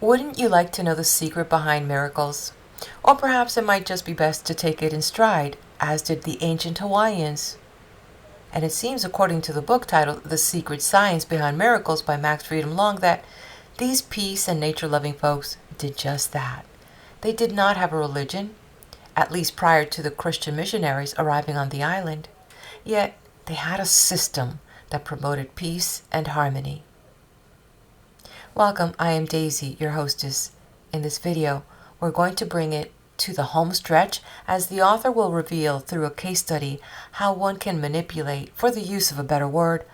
Wouldn't you like to know the secret behind miracles? Or perhaps it might just be best to take it in stride, as did the ancient Hawaiians. And it seems, according to the book titled The Secret Science Behind Miracles by Max Freedom Long, that these peace and nature-loving folks did just that. They did not have a religion, at least prior to the Christian missionaries arriving on the island. Yet they had a system that promoted peace and harmony. Welcome, I am Daisy, your hostess. In this video, we're going to bring it to the home stretch as the author will reveal through a case study how one can manipulate, for the use of a better word,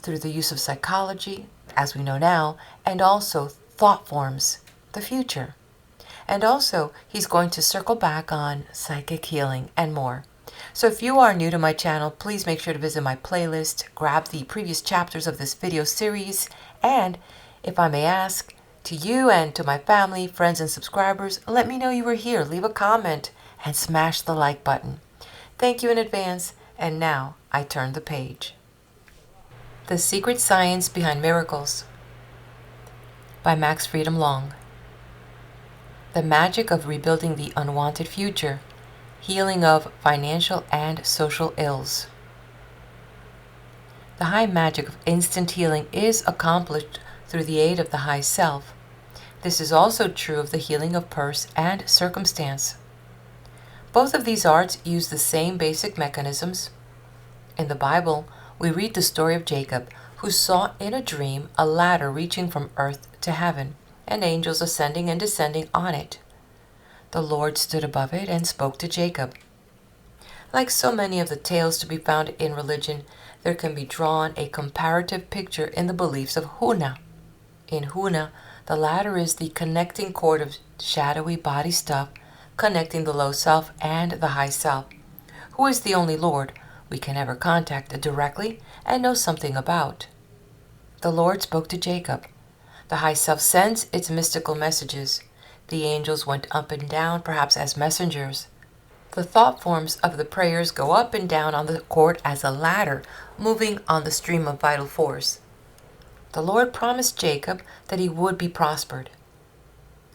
through the use of psychology, as we know now, and also thought forms, the future. And also, he's going to circle back on psychic healing and more. So if you are new to my channel, please make sure to visit my playlist, grab the previous chapters of this video series, and if I may ask, to you and to my family, friends, and subscribers, let me know you were here. Leave a comment and smash the like button. Thank you in advance, and now I turn the page. The Secret Science Behind Miracles by Max Freedom Long. The magic of rebuilding the unwanted future, healing of financial and social ills. The high magic of instant healing is accomplished through the aid of the high self. This is also true of the healing of purse and circumstance. Both of these arts use the same basic mechanisms. In the Bible, we read the story of Jacob, who saw in a dream a ladder reaching from earth to heaven, and angels ascending and descending on it. The Lord stood above it and spoke to Jacob. Like so many of the tales to be found in religion, there can be drawn a comparative picture in the beliefs of Huna. In Huna, the ladder is the connecting cord of shadowy body stuff connecting the low self and the high self, who is the only Lord we can ever contact directly and know something about. The Lord spoke to Jacob. The high self sends its mystical messages. The angels went up and down, perhaps as messengers. The thought forms of the prayers go up and down on the cord as a ladder, moving on the stream of vital force. The Lord promised Jacob that he would be prospered.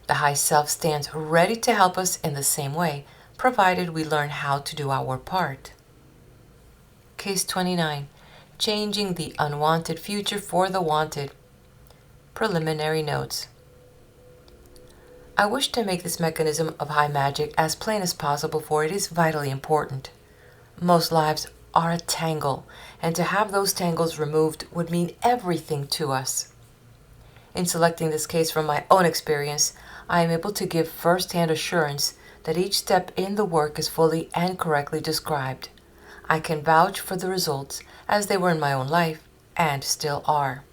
The high self stands ready to help us in the same way, provided we learn how to do our part. Case 29. Changing the unwanted future for the wanted. Preliminary notes. I wish to make this mechanism of high magic as plain as possible, for it is vitally important. Most lives are a tangle, and to have those tangles removed would mean everything to us. In selecting this case from my own experience, I am able to give first-hand assurance that each step in the work is fully and correctly described. I can vouch for the results as they were in my own life, and still are.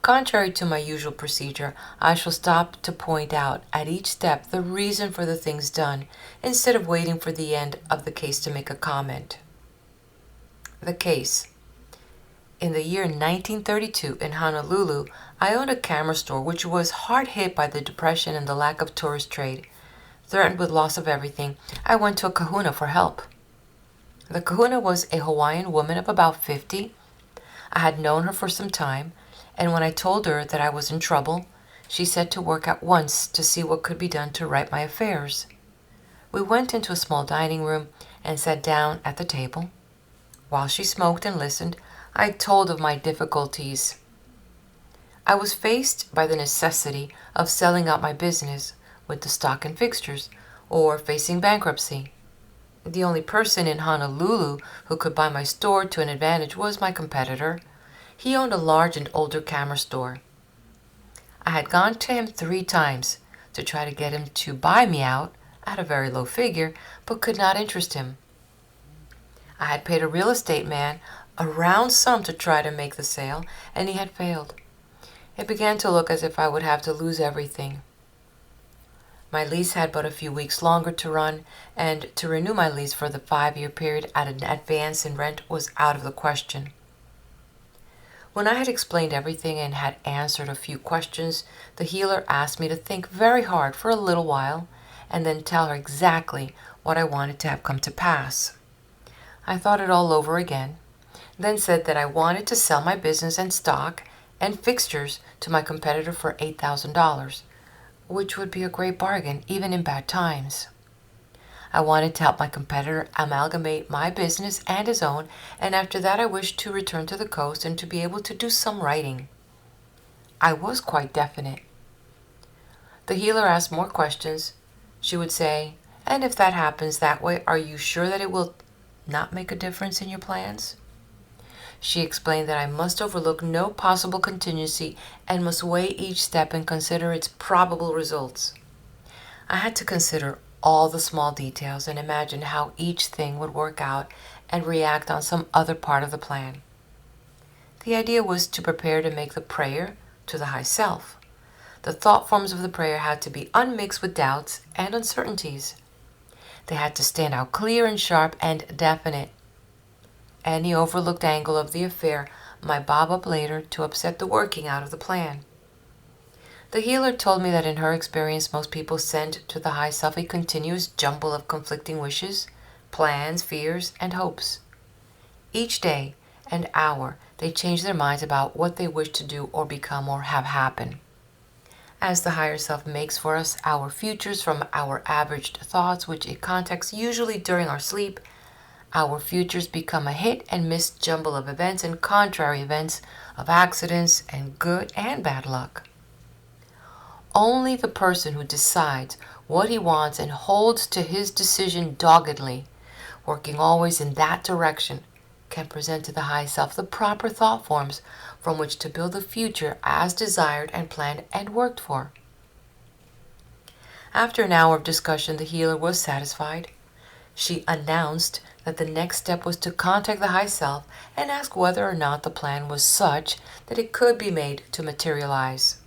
Contrary to my usual procedure, I shall stop to point out at each step the reason for the things done, instead of waiting for the end of the case to make a comment. The case. In the year 1932 in Honolulu, I owned a camera store which was hard hit by the depression and the lack of tourist trade. Threatened with loss of everything, I went to a kahuna for help. The kahuna was a Hawaiian woman of about 50. I had known her for some time, and when I told her that I was in trouble, she set to work at once to see what could be done to right my affairs. We went into a small dining room and sat down at the table. While she smoked and listened, I told of my difficulties. I was faced by the necessity of selling out my business with the stock and fixtures, or facing bankruptcy. The only person in Honolulu who could buy my store to an advantage was my competitor. He owned a large and older camera store. I had gone to him 3 times to try to get him to buy me out at a very low figure, but could not interest him. I had paid a real estate man a round sum to try to make the sale, and he had failed. It began to look as if I would have to lose everything. My lease had but a few weeks longer to run, and to renew my lease for the 5-year period at an advance in rent was out of the question. When I had explained everything and had answered a few questions, the healer asked me to think very hard for a little while and then tell her exactly what I wanted to have come to pass. I thought it all over again, then said that I wanted to sell my business and stock and fixtures to my competitor for $8,000, which would be a great bargain even in bad times. I wanted to help my competitor amalgamate my business and his own, and after that I wished to return to the coast and to be able to do some writing. I was quite definite. The healer asked more questions. She would say, "And if that happens that way, are you sure that it will not make a difference in your plans?" She explained that I must overlook no possible contingency and must weigh each step and consider its probable results. I had to consider all the small details and imagine how each thing would work out and react on some other part of the plan. The idea was to prepare to make the prayer to the high self. The thought forms of the prayer had to be unmixed with doubts and uncertainties. They had to stand out clear and sharp and definite. Any overlooked angle of the affair might bob up later to upset the working out of the plan. The healer told me that in her experience most people send to the high self a continuous jumble of conflicting wishes, plans, fears, and hopes. Each day and hour they change their minds about what they wish to do or become or have happen. As the higher self makes for us our futures from our averaged thoughts, which it contacts usually during our sleep, our futures become a hit and miss jumble of events and contrary events, of accidents and good and bad luck. Only the person who decides what he wants and holds to his decision doggedly, working always in that direction, can present to the high self the proper thought forms from which to build the future as desired and planned and worked for. After an hour of discussion, the healer was satisfied. She announced that the next step was to contact the high self and ask whether or not the plan was such that it could be made to materialize.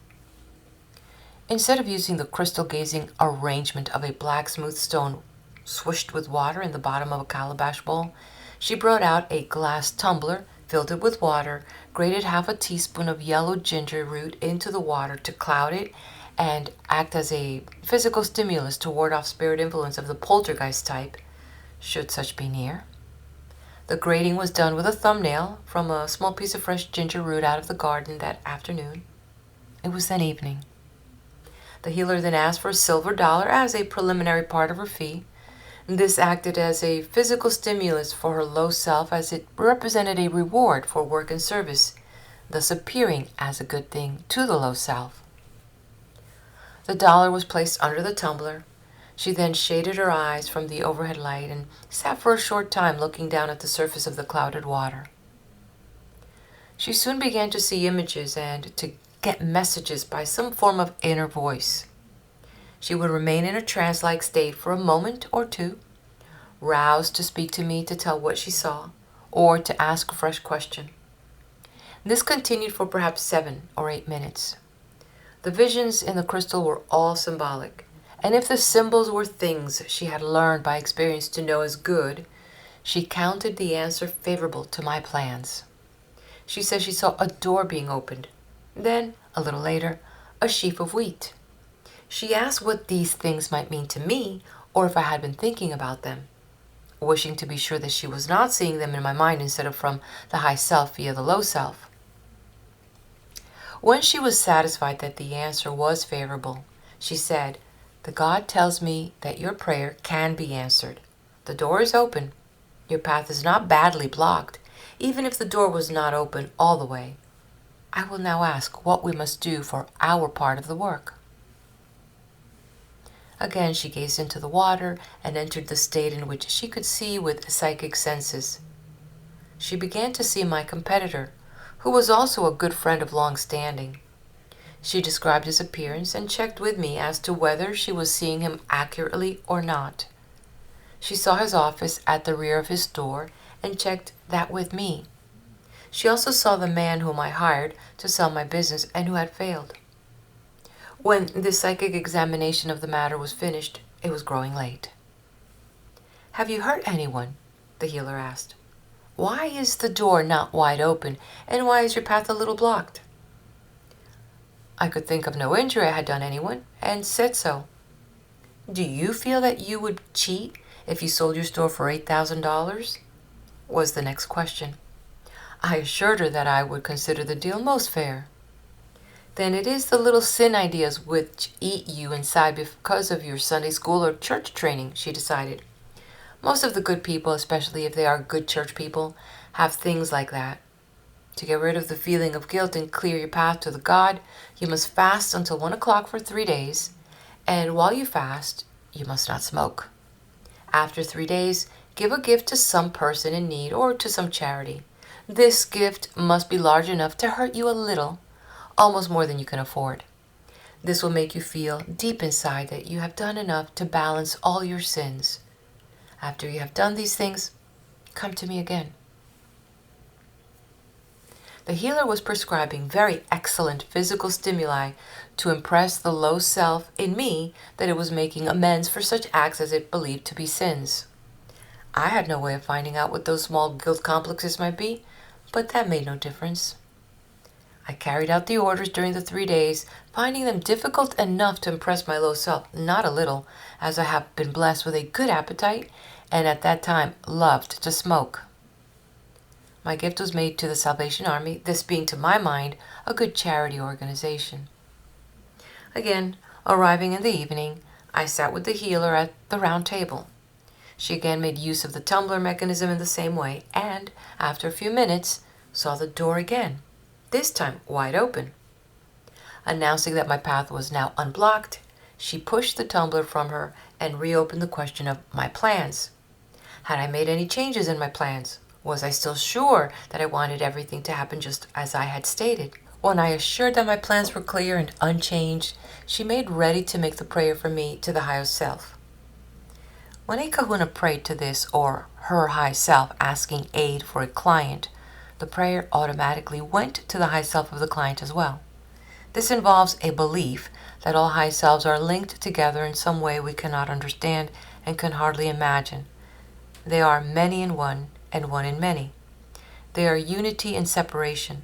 Instead of using the crystal gazing arrangement of a black smooth stone swished with water in the bottom of a calabash bowl, she brought out a glass tumbler, filled it with water, grated half a teaspoon of yellow ginger root into the water to cloud it and act as a physical stimulus to ward off spirit influence of the poltergeist type, should such be near. The grating was done with a thumbnail from a small piece of fresh ginger root out of the garden that afternoon. It was then evening. The healer then asked for a silver dollar as a preliminary part of her fee. This acted as a physical stimulus for her low self, as it represented a reward for work and service, thus appearing as a good thing to the low self. The dollar was placed under the tumbler. She then shaded her eyes from the overhead light and sat for a short time looking down at the surface of the clouded water. She soon began to see images and to get messages by some form of inner voice. She would remain in a trance-like state for a moment or two, roused to speak to me to tell what she saw, or to ask a fresh question. This continued for perhaps 7 or 8 minutes. The visions in the crystal were all symbolic, and if the symbols were things she had learned by experience to know as good, she counted the answer favorable to my plans. She said she saw a door being opened, then, a little later, a sheaf of wheat. She asked what these things might mean to me, or if I had been thinking about them, wishing to be sure that she was not seeing them in my mind instead of from the high self via the low self. When she was satisfied that the answer was favorable, she said, "The God tells me that your prayer can be answered. The door is open. Your path is not badly blocked, even if the door was not open all the way. I will now ask what we must do for our part of the work." Again she gazed into the water and entered the state in which she could see with psychic senses. She began to see my competitor, who was also a good friend of long standing. She described his appearance and checked with me as to whether she was seeing him accurately or not. She saw his office at the rear of his store and checked that with me. She also saw the man whom I hired to sell my business and who had failed. When this psychic examination of the matter was finished, it was growing late. "Have you hurt anyone?" the healer asked. "Why is the door not wide open, and why is your path a little blocked?" I could think of no injury I had done anyone, and said so. "Do you feel that you would cheat if you sold your store for $8,000? Was the next question. I assured her that I would consider the deal most fair. then it is the little sin ideas which eat you inside because of your Sunday school or church training, she decided. Most of the good people, especially if they are good church people, have things like that. To get rid of the feeling of guilt and clear your path to the God, you must fast until 1 o'clock for 3 days, and while you fast, you must not smoke. After 3 days, give a gift to some person in need or to some charity. This gift must be large enough to hurt you a little, almost more than you can afford. This will make you feel deep inside that you have done enough to balance all your sins. After you have done these things, come to me again. The healer was prescribing very excellent physical stimuli to impress the low self in me that it was making amends for such acts as it believed to be sins. I had no way of finding out what those small guilt complexes might be, but that made no difference. I carried out the orders during the 3 days, finding them difficult enough to impress my low self, not a little, as I have been blessed with a good appetite and at that time loved to smoke. My gift was made to the Salvation Army, this being to my mind a good charity organization. Again, arriving in the evening, I sat with the healer at the round table. She again made use of the tumbler mechanism in the same way, and, after a few minutes, saw the door again, this time wide open. Announcing that my path was now unblocked, she pushed the tumbler from her and reopened the question of my plans. Had I made any changes in my plans? Was I still sure that I wanted everything to happen just as I had stated? When I assured that my plans were clear and unchanged, she made ready to make the prayer for me to the higher self. When a kahuna prayed to this or her high self asking aid for a client, the prayer automatically went to the high self of the client as well. This involves a belief that all high selves are linked together in some way we cannot understand and can hardly imagine. They are many in one and one in many. They are unity in separation.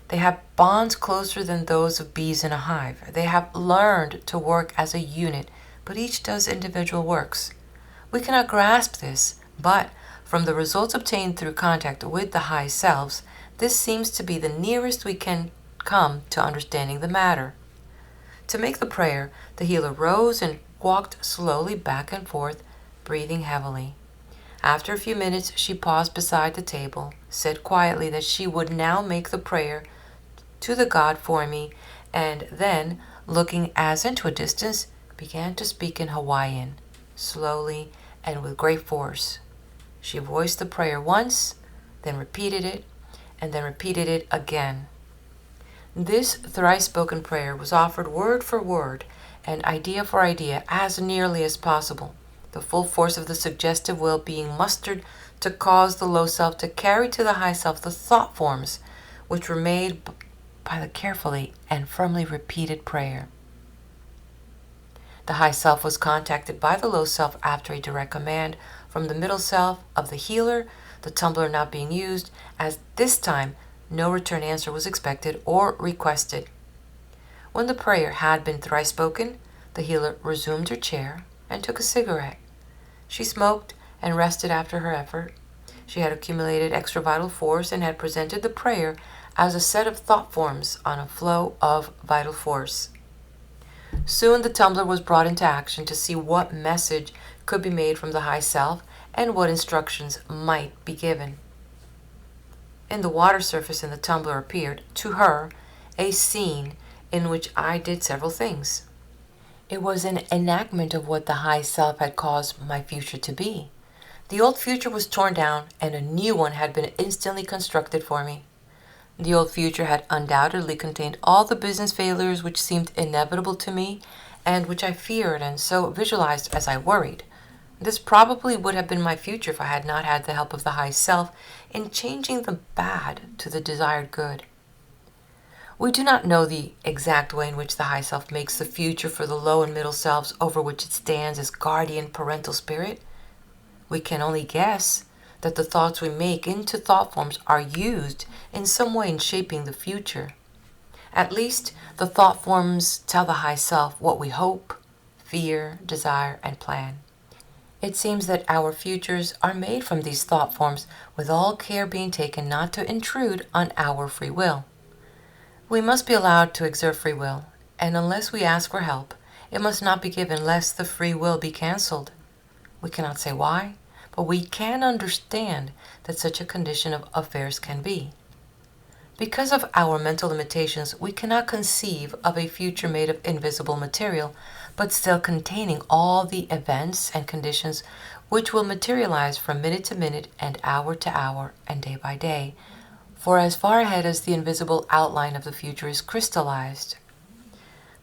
They have bonds closer than those of bees in a hive. They have learned to work as a unit, but each does individual works. We cannot grasp this, but from the results obtained through contact with the high selves, this seems to be the nearest we can come to understanding the matter. To make the prayer, the healer rose and walked slowly back and forth, breathing heavily. After a few minutes, she paused beside the table, said quietly that she would now make the prayer to the God for me, and then, looking as into a distance, began to speak in Hawaiian, slowly and with great force. She voiced the prayer once, then repeated it, and then repeated it again. This thrice-spoken prayer was offered word for word and idea for idea as nearly as possible, the full force of the suggestive will being mustered to cause the low self to carry to the high self the thought forms which were made by the carefully and firmly repeated prayer. The high self was contacted by the low self after a direct command from the middle self of the healer, the tumbler not being used, as this time no return answer was expected or requested. When the prayer had been thrice spoken, the healer resumed her chair and took a cigarette. She smoked and rested after her effort. She had accumulated extra vital force and had presented the prayer as a set of thought forms on a flow of vital force. Soon the tumbler was brought into action to see what message could be made from the high self and what instructions might be given. In the water surface in the tumbler appeared, to her, a scene in which I did several things. It was an enactment of what the high self had caused my future to be. The old future was torn down and a new one had been instantly constructed for me. The old future had undoubtedly contained all the business failures which seemed inevitable to me and which I feared and so visualized as I worried. This probably would have been my future if I had not had the help of the high self in changing the bad to the desired good. We do not know the exact way in which the high self makes the future for the low and middle selves over which it stands as guardian parental spirit. We can only guess that the thoughts we make into thought forms are used in some way in shaping the future. At least, the thought forms tell the high self what we hope, fear, desire, and plan. It seems that our futures are made from these thought forms, with all care being taken not to intrude on our free will. We must be allowed to exert free will, and unless we ask for help, it must not be given lest the free will be cancelled. We cannot say why, but we can understand that such a condition of affairs can be. Because of our mental limitations, we cannot conceive of a future made of invisible material, but still containing all the events and conditions which will materialize from minute to minute and hour to hour and day by day, for as far ahead as the invisible outline of the future is crystallized.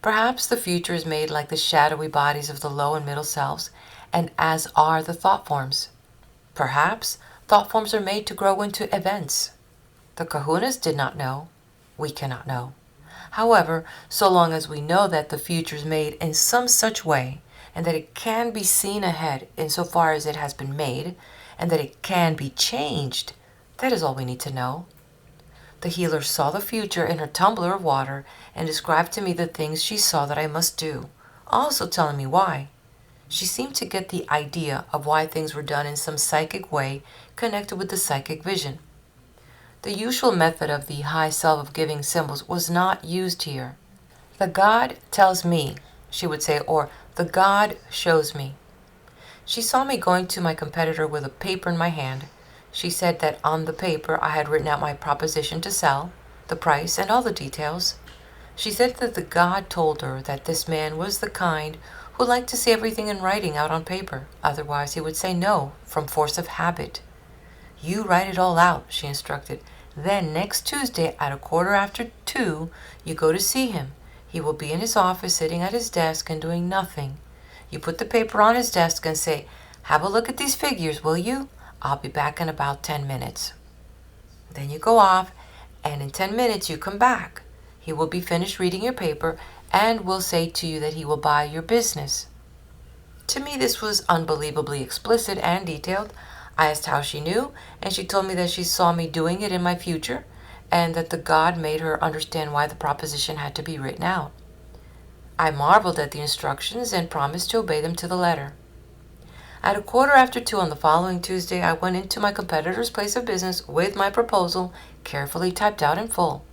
Perhaps the future is made like the shadowy bodies of the low and middle selves, and as are the thought forms. Perhaps thought forms are made to grow into events. The Kahunas did not know. We cannot know. However, so long as we know that the future is made in some such way, and that it can be seen ahead insofar as it has been made, and that it can be changed, that is all we need to know. The healer saw the future in her tumbler of water and described to me the things she saw that I must do, also telling me why. She seemed to get the idea of why things were done in some psychic way connected with the psychic vision. The usual method of the high self of giving symbols was not used here. The God tells me, she would say, or the God shows me. She saw me going to my competitor with a paper in my hand. She said that on the paper I had written out my proposition to sell, the price, and all the details. She said that the God told her that this man was the kind who liked to see everything in writing out on paper, otherwise he would say no from force of habit. You write it all out, she instructed. Then next Tuesday at 2:15, you go to see him. He will be in his office sitting at his desk and doing nothing. You put the paper on his desk and say, "Have a look at these figures, will you? I'll be back in about 10 minutes. Then you go off, and in 10 minutes you come back. He will be finished reading your paper and will say to you that he will buy your business." To me this was unbelievably explicit and detailed. I asked how she knew, and she told me that she saw me doing it in my future, and that the God made her understand why the proposition had to be written out. I marveled at the instructions and promised to obey them to the letter. At 2:15 on the following Tuesday, I went into my competitor's place of business with my proposal carefully typed out in full.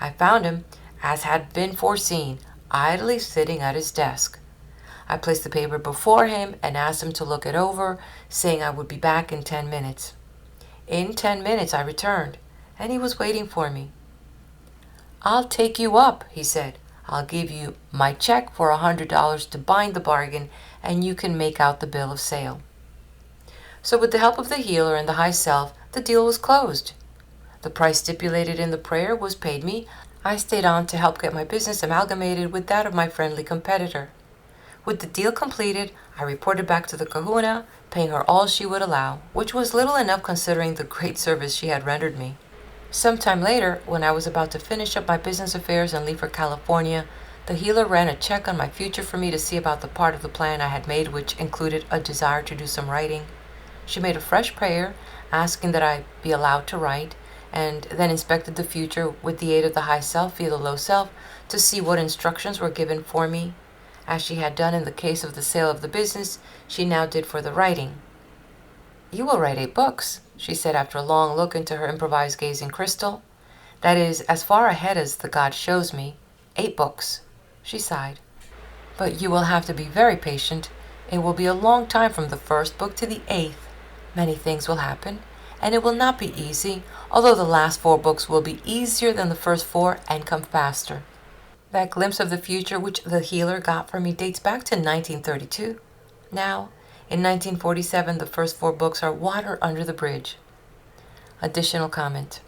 I found him, as had been foreseen, idly sitting at his desk. I placed the paper before him and asked him to look it over, saying I would be back in 10 minutes. In 10 minutes I returned, and he was waiting for me. "I'll take you up," he said. "I'll give you my check for $100 to bind the bargain, and you can make out the bill of sale." So with the help of the healer and the high self, the deal was closed. The price stipulated in the prayer was paid me. I stayed on to help get my business amalgamated with that of my friendly competitor. With the deal completed, I reported back to the Kahuna, paying her all she would allow, which was little enough considering the great service she had rendered me. Some time later, when I was about to finish up my business affairs and leave for California, the healer ran a check on my future for me to see about the part of the plan I had made, which included a desire to do some writing. She made a fresh prayer, asking that I be allowed to write, and then inspected the future with the aid of the high self via the low self to see what instructions were given for me. As she had done in the case of the sale of the business, she now did for the writing. "You will write 8 books, she said after a long look into her improvised gazing crystal. "That is as far ahead as the God shows me. 8 books. She sighed. "But you will have to be very patient. It will be a long time from the first book to the 8th. Many things will happen, and it will not be easy, although the last 4 books will be easier than the first 4 and come faster." That glimpse of the future which the healer got for me dates back to 1932. Now, in 1947, the first 4 books are water under the bridge. Additional comment.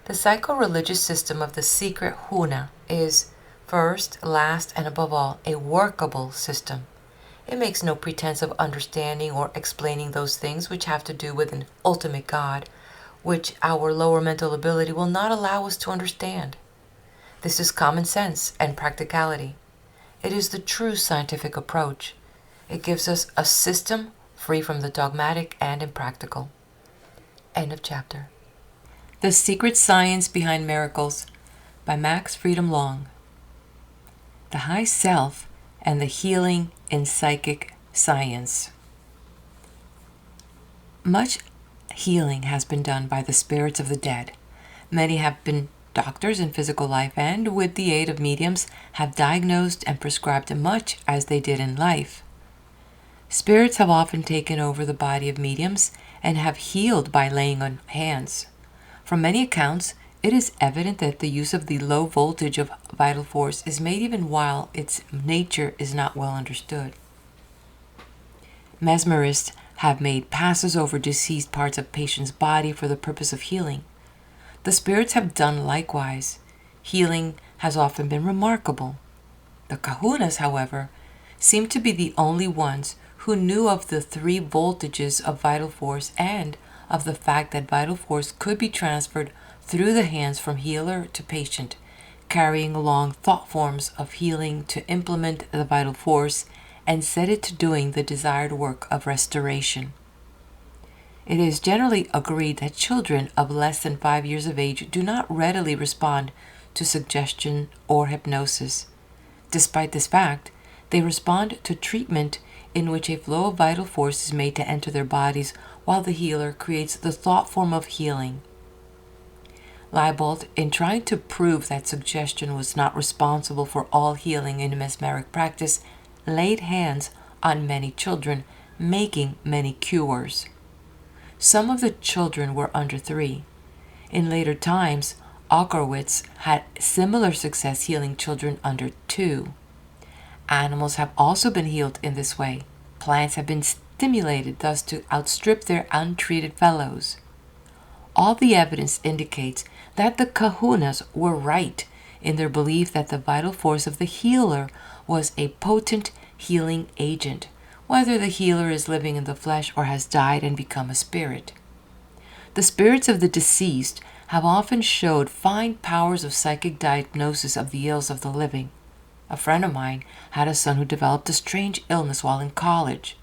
The psycho-religious system of the secret Huna is, first, last, and above all, a workable system. It makes no pretense of understanding or explaining those things which have to do with an ultimate God, which our lower mental ability will not allow us to understand. This is common sense and practicality. It is the true scientific approach. It gives us a system free from the dogmatic and impractical. End of chapter. The Secret Science Behind Miracles by Max Freedom Long. The High Self and the Healing in Psychic Science. Much healing has been done by the spirits of the dead. Many have been Doctors in physical life and with the aid of mediums have diagnosed and prescribed much as they did in life. Spirits have often taken over the body of mediums and have healed by laying on hands. From many accounts, it is evident that the use of the low voltage of vital force is made even while its nature is not well understood. Mesmerists have made passes over deceased parts of patients' body for the purpose of healing. The spirits have done likewise. Healing has often been remarkable. The Kahunas, however, seem to be the only ones who knew of the 3 voltages of vital force and of the fact that vital force could be transferred through the hands from healer to patient, carrying along thought forms of healing to implement the vital force and set it to doing the desired work of restoration. It is generally agreed that children of less than 5 years of age do not readily respond to suggestion or hypnosis. Despite this fact, they respond to treatment in which a flow of vital force is made to enter their bodies while the healer creates the thought form of healing. Leibold, in trying to prove that suggestion was not responsible for all healing in mesmeric practice, laid hands on many children, making many cures. Some of the children were under 3. In later times, Aumakua had similar success healing children under 2. Animals have also been healed in this way. Plants have been stimulated thus to outstrip their untreated fellows. All the evidence indicates that the Kahunas were right in their belief that the vital force of the healer was a potent healing agent, whether the healer is living in the flesh or has died and become a spirit. The spirits of the deceased have often showed fine powers of psychic diagnosis of the ills of the living. A friend of mine had a son who developed a strange illness while in college.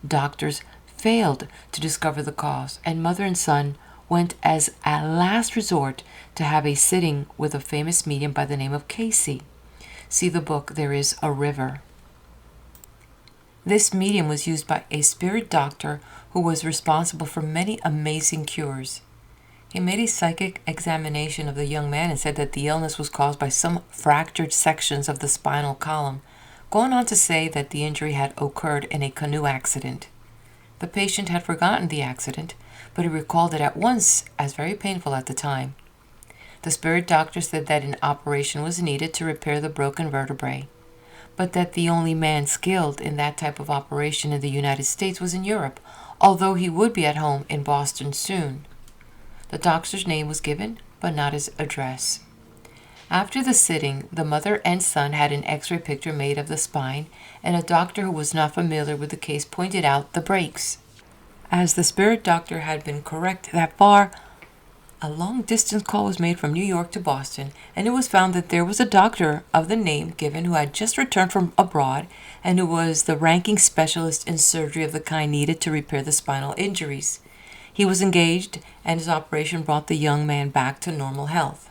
Doctors failed to discover the cause, and mother and son went as a last resort to have a sitting with a famous medium by the name of Casey. See the book There Is a River. This medium was used by a spirit doctor who was responsible for many amazing cures. He made a psychic examination of the young man and said that the illness was caused by some fractured sections of the spinal column, going on to say that the injury had occurred in a canoe accident. The patient had forgotten the accident, but he recalled it at once as very painful at the time. The spirit doctor said that an operation was needed to repair the broken vertebrae, but that the only man skilled in that type of operation in the United States was in Europe, although he would be at home in Boston soon. The doctor's name was given, but not his address. After the sitting, the mother and son had an X-ray picture made of the spine, and a doctor who was not familiar with the case pointed out the breaks. As the spirit doctor had been correct that far, a long-distance call was made from New York to Boston, and it was found that there was a doctor of the name given who had just returned from abroad and who was the ranking specialist in surgery of the kind needed to repair the spinal injuries. He was engaged, and his operation brought the young man back to normal health.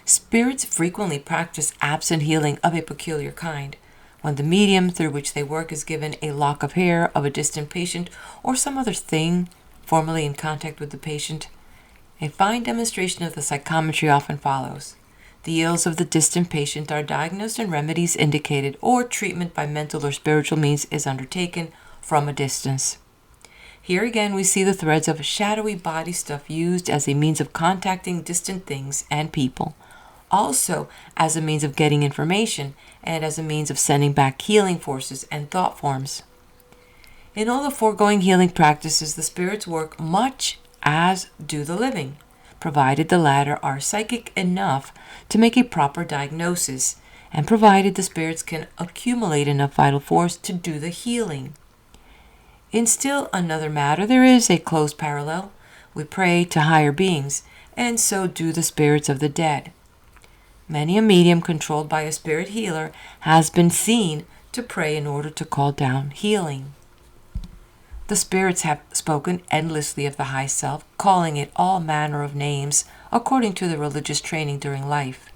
Spirits frequently practice absent healing of a peculiar kind. When the medium through which they work is given a lock of hair of a distant patient or some other thing formerly in contact with the patient, a fine demonstration of the psychometry often follows. The ills of the distant patient are diagnosed and remedies indicated, or treatment by mental or spiritual means is undertaken from a distance. Here again we see the threads of shadowy body stuff used as a means of contacting distant things and people, also as a means of getting information and as a means of sending back healing forces and thought forms. In all the foregoing healing practices, the spirits work much as do the living, provided the latter are psychic enough to make a proper diagnosis, and provided the spirits can accumulate enough vital force to do the healing. In still another matter, there is a close parallel. We pray to higher beings, and so do the spirits of the dead. Many a medium controlled by a spirit healer has been seen to pray in order to call down healing. The spirits have spoken endlessly of the high self, calling it all manner of names according to the religious training during life.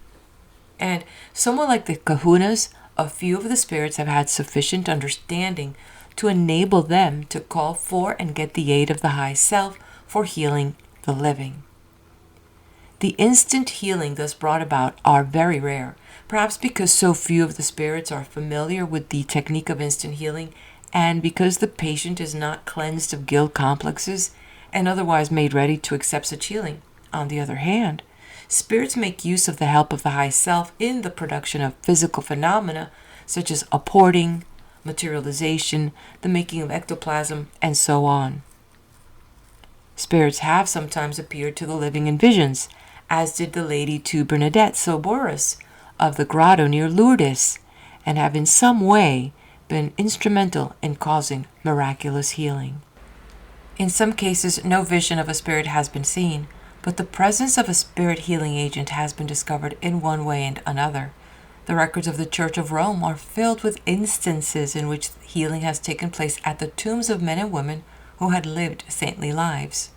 And somewhat like the Kahunas, a few of the spirits have had sufficient understanding to enable them to call for and get the aid of the high self for healing the living. The instant healing thus brought about are very rare, perhaps because so few of the spirits are familiar with the technique of instant healing, and because the patient is not cleansed of guilt complexes and otherwise made ready to accept such healing. On the other hand, spirits make use of the help of the high self in the production of physical phenomena such as apporting, materialization, the making of ectoplasm, and so on. Spirits have sometimes appeared to the living in visions, as did the Lady to Bernadette Soborus of the grotto near Lourdes, and have in some way been instrumental in causing miraculous healing. In some cases, no vision of a spirit has been seen, but the presence of a spirit healing agent has been discovered in one way and another. The records of the Church of Rome are filled with instances in which healing has taken place at the tombs of men and women who had lived saintly lives.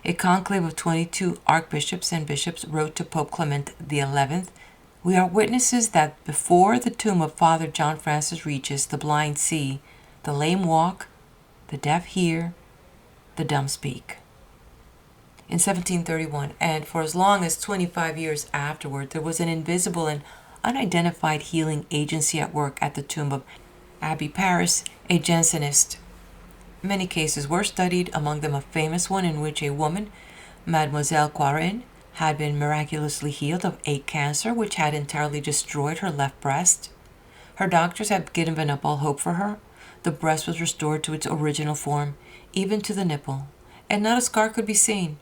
A conclave of 22 archbishops and bishops wrote to Pope Clement XI, "We are witnesses that before the tomb of Father John Francis reaches, the blind see, the lame walk, the deaf hear, the dumb speak." In 1731, and for as long as 25 years afterward, there was an invisible and unidentified healing agency at work at the tomb of Abbé Paris, a Jansenist. Many cases were studied, among them a famous one in which a woman, Mademoiselle Quarin, had been miraculously healed of a cancer which had entirely destroyed her left breast. Her doctors had given up all hope for her. The breast was restored to its original form, even to the nipple, and not a scar could be seen.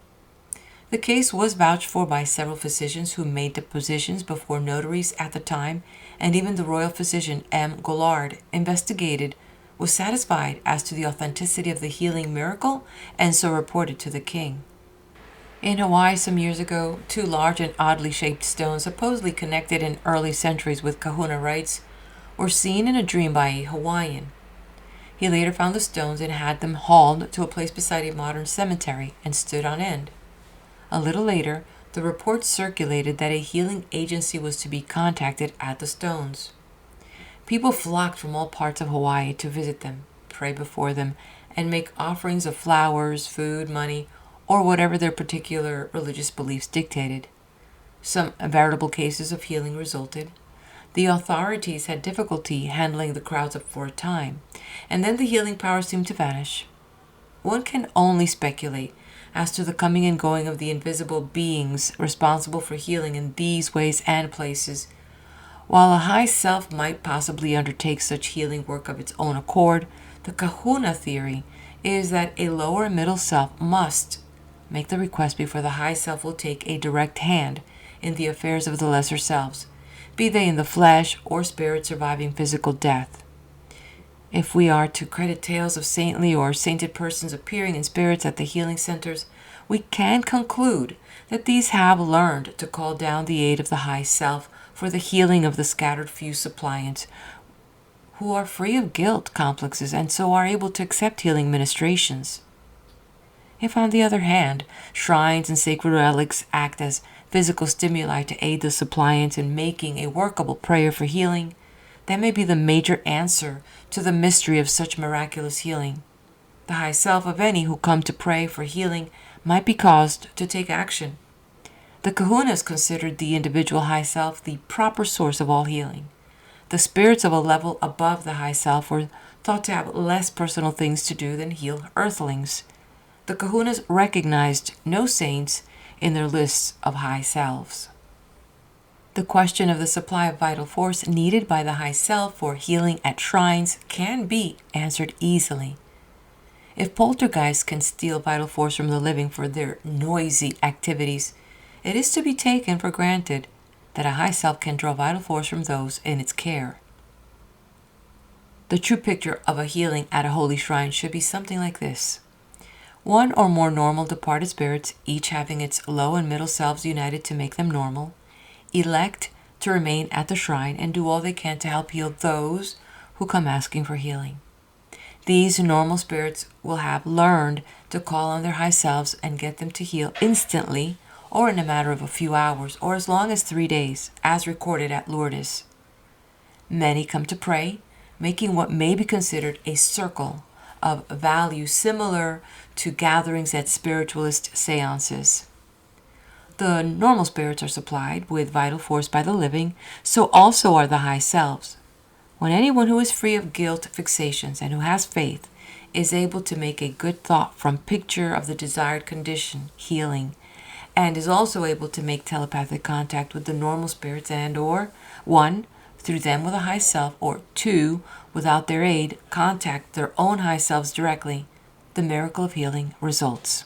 The case was vouched for by several physicians who made depositions before notaries at the time, and even the royal physician M. Goulard, investigated, was satisfied as to the authenticity of the healing miracle, and so reported to the king. In Hawaii some years ago, 2 large and oddly shaped stones, supposedly connected in early centuries with Kahuna rites, were seen in a dream by a Hawaiian. He later found the stones and had them hauled to a place beside a modern cemetery and stood on end. A little later, the report circulated that a healing agency was to be contacted at the stones. People flocked from all parts of Hawaii to visit them, pray before them, and make offerings of flowers, food, money, or whatever their particular religious beliefs dictated. Some veritable cases of healing resulted. The authorities had difficulty handling the crowds up for a time, and then the healing power seemed to vanish. One can only speculate as to the coming and going of the invisible beings responsible for healing in these ways and places. While a high self might possibly undertake such healing work of its own accord, the Kahuna theory is that a lower and middle self must make the request before the high self will take a direct hand in the affairs of the lesser selves, be they in the flesh or spirit surviving physical death. If we are to credit tales of saintly or sainted persons appearing in spirits at the healing centers, we can conclude that these have learned to call down the aid of the high self for the healing of the scattered few suppliants who are free of guilt complexes and so are able to accept healing ministrations. If, on the other hand, shrines and sacred relics act as physical stimuli to aid the suppliants in making a workable prayer for healing, that may be the major answer to the mystery of such miraculous healing. The high self of any who come to pray for healing might be caused to take action. The Kahunas considered the individual high self the proper source of all healing. The spirits of a level above the high self were thought to have less personal things to do than heal earthlings. The Kahunas recognized no saints in their lists of high selves. The question of the supply of vital force needed by the high self for healing at shrines can be answered easily. If poltergeists can steal vital force from the living for their noisy activities, it is to be taken for granted that a high self can draw vital force from those in its care. The true picture of a healing at a holy shrine should be something like this. One or more normal departed spirits, each having its low and middle selves united to make them normal, elect to remain at the shrine and do all they can to help heal those who come asking for healing. These normal spirits will have learned to call on their high selves and get them to heal instantly or in a matter of a few hours or as long as 3 days, as recorded at Lourdes. Many come to pray, making what may be considered a circle of value similar to gatherings at spiritualist seances. the normal spirits are supplied with vital force by the living, so also are the high selves. When anyone who is free of guilt fixations and who has faith is able to make a good thought from picture of the desired condition, healing, and is also able to make telepathic contact with the normal spirits and or 1. Through them with a high self, or 2. Without their aid, contact their own high selves directly, the miracle of healing results.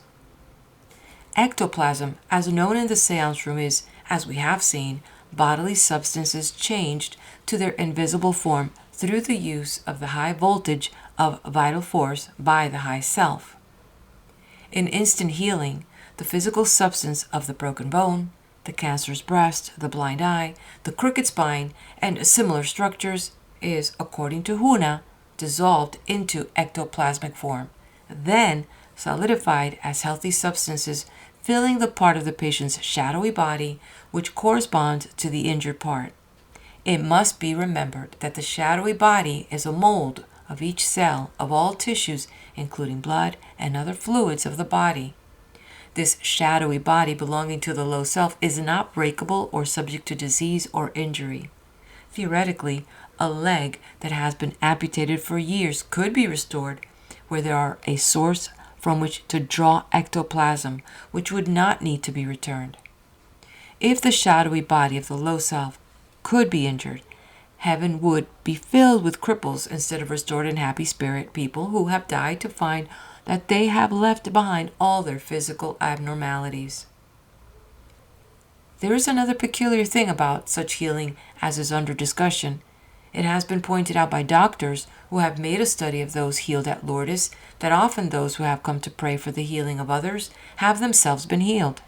Ectoplasm, as known in the seance room, is, as we have seen, bodily substances changed to their invisible form through the use of the high voltage of vital force by the high self. In instant healing, the physical substance of the broken bone, the cancerous breast, the blind eye, the crooked spine, and similar structures is, according to Huna, dissolved into ectoplasmic form, then solidified as healthy substances filling the part of the patient's shadowy body which corresponds to the injured part. It must be remembered that the shadowy body is a mold of each cell of all tissues, including blood and other fluids of the body. This shadowy body belonging to the low self is not breakable or subject to disease or injury. Theoretically, a leg that has been amputated for years could be restored where there are a source from which to draw ectoplasm, which would not need to be returned. If the shadowy body of the low self could be injured, heaven would be filled with cripples instead of restored and happy spirit people who have died to find that they have left behind all their physical abnormalities. There is another peculiar thing about such healing as is under discussion. It has been pointed out by doctors who have made a study of those healed at Lourdes that often those who have come to pray for the healing of others have themselves been healed.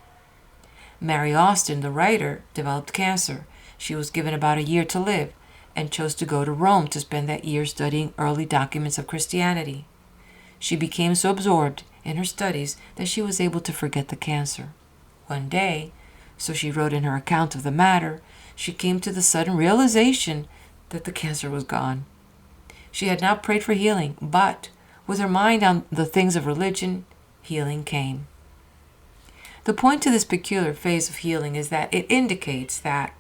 Mary Austin, the writer, developed cancer. She was given about a year to live and chose to go to Rome to spend that year studying early documents of Christianity. She became so absorbed in her studies that she was able to forget the cancer. One day, so she wrote in her account of the matter, she came to the sudden realization that the cancer was gone. She had not prayed for healing, but with her mind on the things of religion, healing came. The point to this peculiar phase of healing is that it indicates that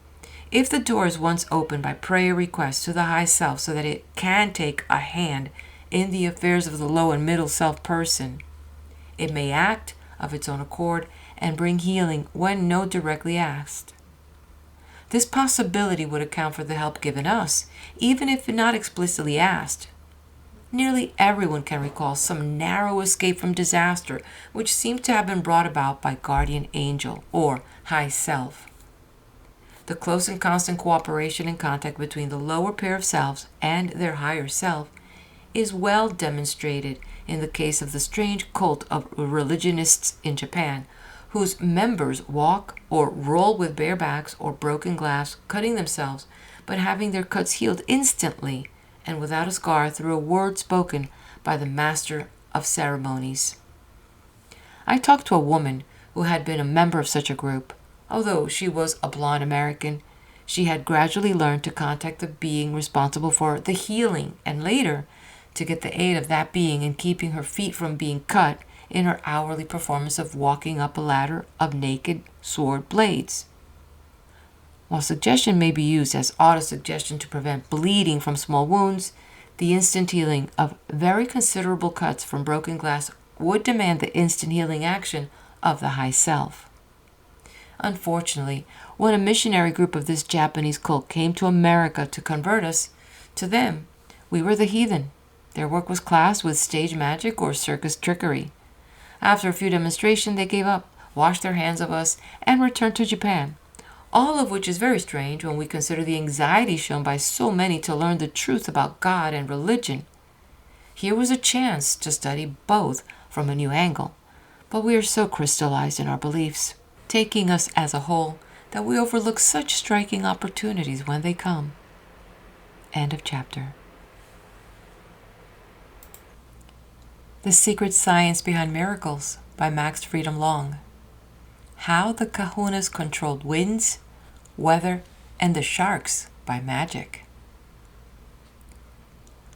if the door is once opened by prayer request to the high self so that it can take a hand in the affairs of the low and middle self person, it may act of its own accord and bring healing when no directly asked. This possibility would account for the help given us, even if not explicitly asked. Nearly everyone can recall some narrow escape from disaster which seemed to have been brought about by guardian angel or high self. The close and constant cooperation and contact between the lower pair of selves and their higher self is well demonstrated in the case of the strange cult of religionists in Japan, whose members walk or roll with bare backs or broken glass, cutting themselves, but having their cuts healed instantly and without a scar through a word spoken by the master of ceremonies. I talked to a woman who had been a member of such a group. Although she was a blonde American, she had gradually learned to contact the being responsible for the healing and later to get the aid of that being in keeping her feet from being cut in her hourly performance of walking up a ladder of naked sword blades. While suggestion may be used as autosuggestion to prevent bleeding from small wounds, the instant healing of very considerable cuts from broken glass would demand the instant healing action of the high self. Unfortunately, when a missionary group of this Japanese cult came to America to convert us, to them, we were the heathen. Their work was classed with stage magic or circus trickery. After a few demonstrations, they gave up, washed their hands of us, and returned to Japan. All of which is very strange when we consider the anxiety shown by so many to learn the truth about God and religion. Here was a chance to study both from a new angle, but we are so crystallized in our beliefs, taking us as a whole, that we overlook such striking opportunities when they come. End of chapter. The Secret Science Behind Miracles by Max Freedom Long. How the Kahunas Controlled Winds, Weather, and the Sharks by Magic.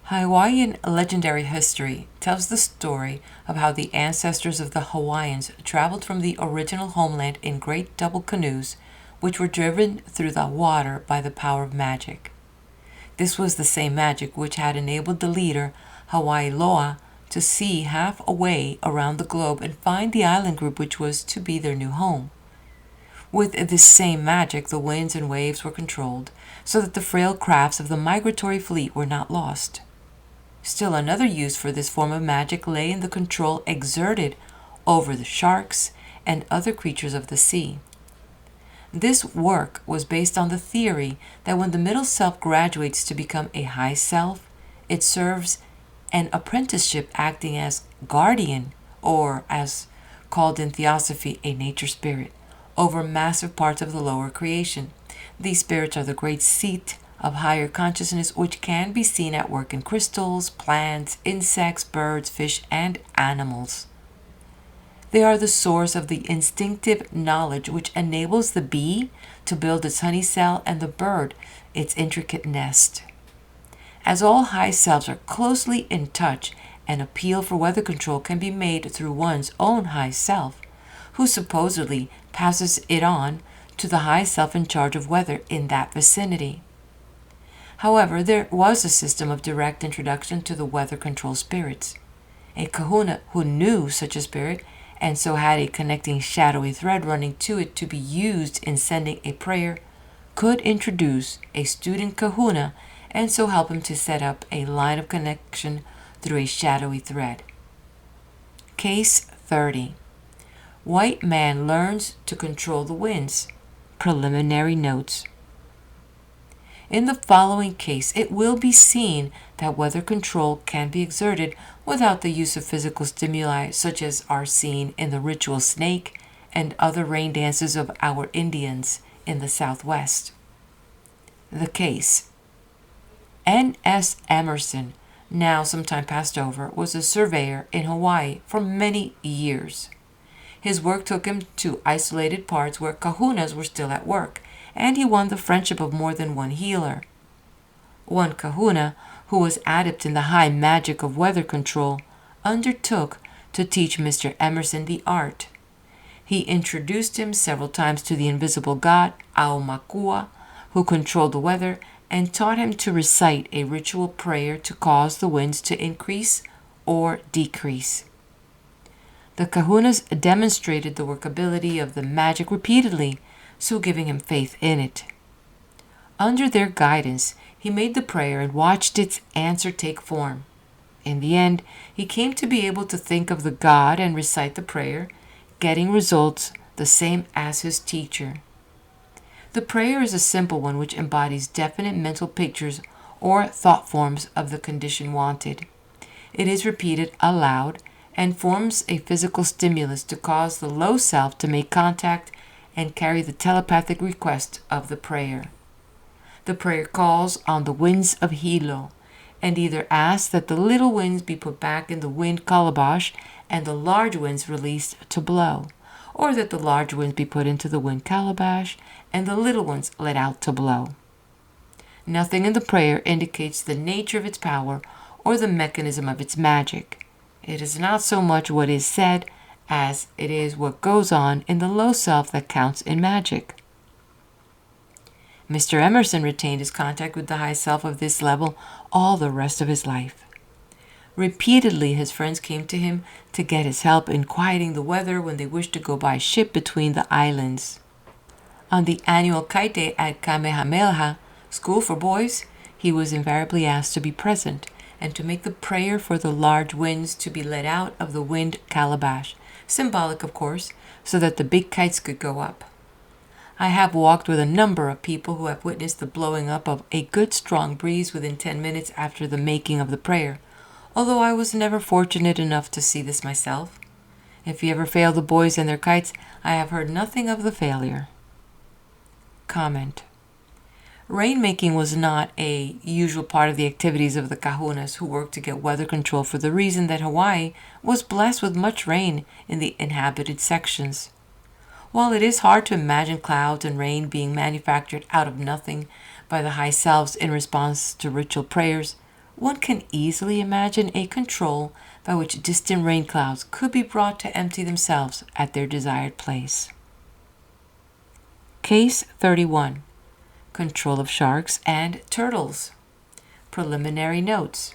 Hawaiian legendary history tells the story of how the ancestors of the Hawaiians traveled from the original homeland in great double canoes, which were driven through the water by the power of magic. This was the same magic which had enabled the leader, Hawaii Loa, to see half a way around the globe and find the island group which was to be their new home. With this same magic, the winds and waves were controlled, so that the frail crafts of the migratory fleet were not lost. Still another use for this form of magic lay in the control exerted over the sharks and other creatures of the sea. This work was based on the theory that when the middle self graduates to become a high self, it serves an apprenticeship acting as guardian, or as called in theosophy, a nature spirit, over massive parts of the lower creation. These spirits are the great seat of higher consciousness, which can be seen at work in crystals, plants, insects, birds, fish, and animals. They are the source of the instinctive knowledge which enables the bee to build its honey cell and the bird its intricate nest. As all high selves are closely in touch, an appeal for weather control can be made through one's own high self, who supposedly passes it on to the high self in charge of weather in that vicinity. However, there was a system of direct introduction to the weather control spirits. A kahuna who knew such a spirit, and so had a connecting shadowy thread running to it to be used in sending a prayer, could introduce a student kahuna and so help him to set up a line of connection through a shadowy thread. Case 30. White man learns to control the winds. Preliminary notes. In the following case, it will be seen that weather control can be exerted without the use of physical stimuli such as are seen in the ritual snake and other rain dances of our Indians in the Southwest. The case. N.S. Emerson, now sometime passed over, was a surveyor in Hawaii for many years. His work took him to isolated parts where kahunas were still at work, and he won the friendship of more than one healer. One kahuna, who was adept in the high magic of weather control, undertook to teach Mr. Emerson the art. He introduced him several times to the invisible god, Aumakua, who controlled the weather, and taught him to recite a ritual prayer to cause the winds to increase or decrease. The kahunas demonstrated the workability of the magic repeatedly, so giving him faith in it. Under their guidance, he made the prayer and watched its answer take form. In the end, he came to be able to think of the god and recite the prayer, getting results the same as his teacher. The prayer is a simple one which embodies definite mental pictures or thought forms of the condition wanted. It is repeated aloud and forms a physical stimulus to cause the low self to make contact and carry the telepathic request of the prayer. The prayer calls on the winds of Hilo and either asks that the little winds be put back in the wind calabash and the large winds released to blow, or that the large winds be put into the wind calabash and the little ones let out to blow. Nothing in the prayer indicates the nature of its power or the mechanism of its magic. It is not so much what is said as it is what goes on in the low self that counts in magic. Mr. Emerson retained his contact with the high self of this level all the rest of his life. Repeatedly his friends came to him to get his help in quieting the weather when they wished to go by ship between the islands. On the annual kaite at Kamehameha, school for boys, he was invariably asked to be present and to make the prayer for the large winds to be let out of the wind calabash, symbolic of course, so that the big kites could go up. I have walked with a number of people who have witnessed the blowing up of a good strong breeze within 10 minutes after the making of the prayer, although I was never fortunate enough to see this myself. If you ever fail the boys and their kites, I have heard nothing of the failure. Comment. Rainmaking was not a usual part of the activities of the Kahunas who worked to get weather control for the reason that Hawaii was blessed with much rain in the inhabited sections. While it is hard to imagine clouds and rain being manufactured out of nothing by the high selves in response to ritual prayers, one can easily imagine a control by which distant rain clouds could be brought to empty themselves at their desired place. Case 31. Control of sharks and turtles. Preliminary notes.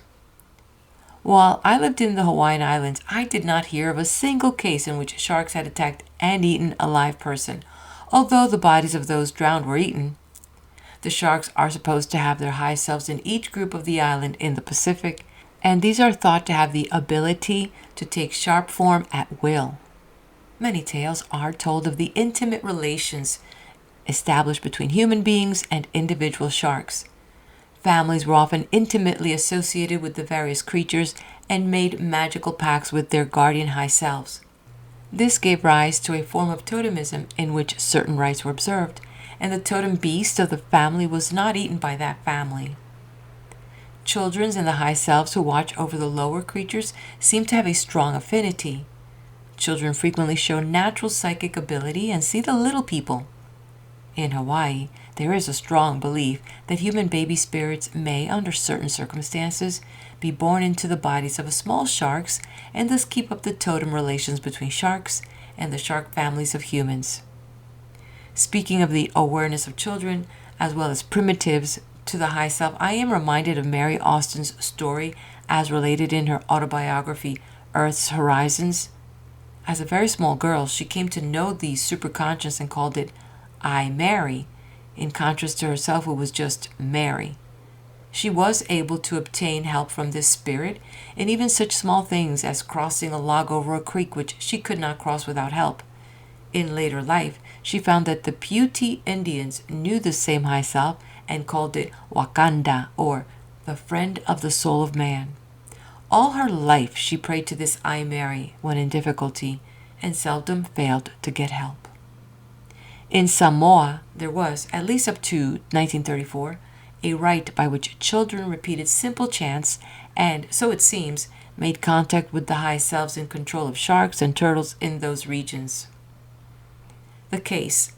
While I lived in the Hawaiian Islands, I did not hear of a single case in which sharks had attacked and eaten a live person, although the bodies of those drowned were eaten. The sharks are supposed to have their high selves in each group of the island in the Pacific, and these are thought to have the ability to take sharp form at will. Many tales are told of the intimate relations established between human beings and individual sharks. Families were often intimately associated with the various creatures and made magical pacts with their guardian high selves. This gave rise to a form of totemism in which certain rites were observed, and the totem beast of the family was not eaten by that family. Children and the high selves who watch over the lower creatures seem to have a strong affinity. Children frequently show natural psychic ability and see the little people. In Hawaii, there is a strong belief that human baby spirits may, under certain circumstances, be born into the bodies of small sharks and thus keep up the totem relations between sharks and the shark families of humans. Speaking of the awareness of children, as well as primitives to the high self, I am reminded of Mary Austin's story as related in her autobiography, Earth's Horizons. As a very small girl, she came to know the superconscious and called it I Mary, in contrast to herself who was just Mary. She was able to obtain help from this spirit in even such small things as crossing a log over a creek which she could not cross without help. In later life, she found that the Pute Indians knew the same high self and called it Wakanda, or the friend of the soul of man. All her life she prayed to this I Mary when in difficulty, and seldom failed to get help. In Samoa, there was, at least up to 1934, a rite by which children repeated simple chants and, so it seems, made contact with the high selves in control of sharks and turtles in those regions. The case.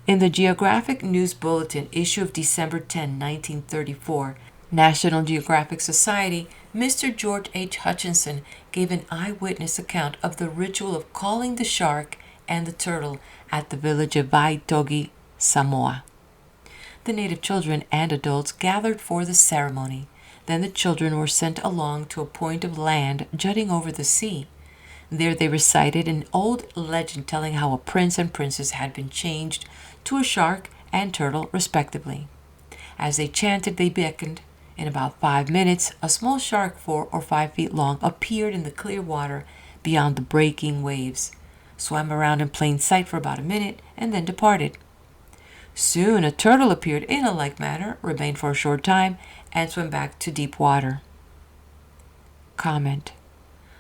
In the Geographic News Bulletin issue of December 10, 1934, National Geographic Society, Mr. George H. Hutchinson gave an eyewitness account of the ritual of calling the shark and the turtle at the village of Vaitogi, Samoa. The native children and adults gathered for the ceremony. Then the children were sent along to a point of land jutting over the sea. There they recited an old legend telling how a prince and princess had been changed to a shark and turtle respectively. As they chanted, they beckoned. In about 5 minutes, a small shark 4 or 5 feet long appeared in the clear water beyond the breaking waves, swam around in plain sight for about a minute, and then departed. Soon a turtle appeared in a like manner, remained for a short time, and swam back to deep water. Comment.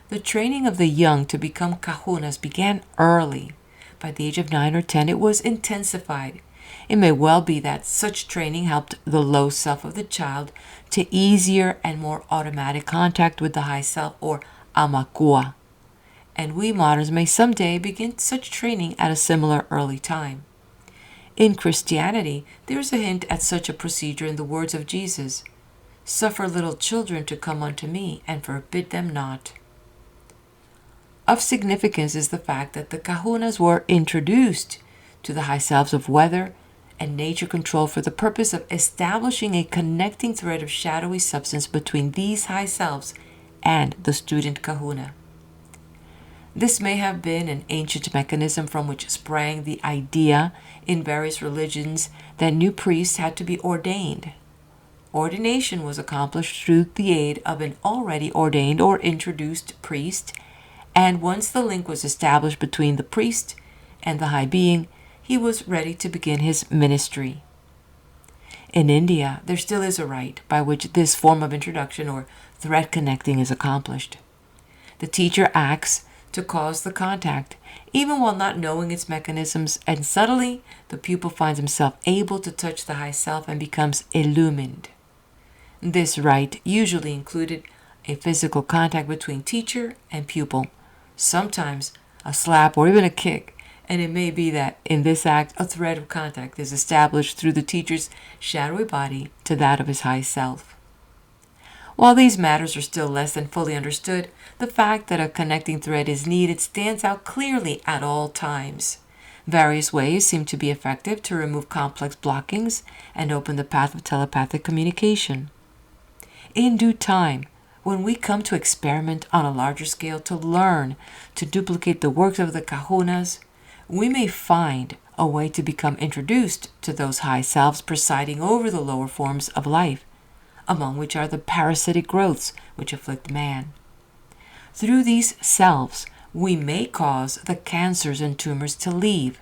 The training of the young to become kahunas began early. By the age of 9 or 10, it was intensified. It may well be that such training helped the low self of the child to easier and more automatic contact with the high self, or Aumakua. And we moderns may someday begin such training at a similar early time. In Christianity, there is a hint at such a procedure in the words of Jesus, "Suffer little children to come unto me, and forbid them not." Of significance is the fact that the kahunas were introduced to the high selves of weather and nature control for the purpose of establishing a connecting thread of shadowy substance between these high selves and the student kahuna. This may have been an ancient mechanism from which sprang the idea in various religions that new priests had to be ordained. Ordination was accomplished through the aid of an already ordained or introduced priest, and once the link was established between the priest and the high being, he was ready to begin his ministry. In India, there still is a rite by which this form of introduction or thread connecting is accomplished. The teacher acts to cause the contact, even while not knowing its mechanisms, and subtly the pupil finds himself able to touch the high self and becomes illumined. This rite usually included a physical contact between teacher and pupil, sometimes a slap or even a kick, and it may be that in this act a thread of contact is established through the teacher's shadowy body to that of his high self. While these matters are still less than fully understood, the fact that a connecting thread is needed stands out clearly at all times. Various ways seem to be effective to remove complex blockings and open the path of telepathic communication. In due time, when we come to experiment on a larger scale to learn to duplicate the works of the Kahunas, we may find a way to become introduced to those high selves presiding over the lower forms of life, among which are the parasitic growths which afflict man. Through these selves, we may cause the cancers and tumors to leave.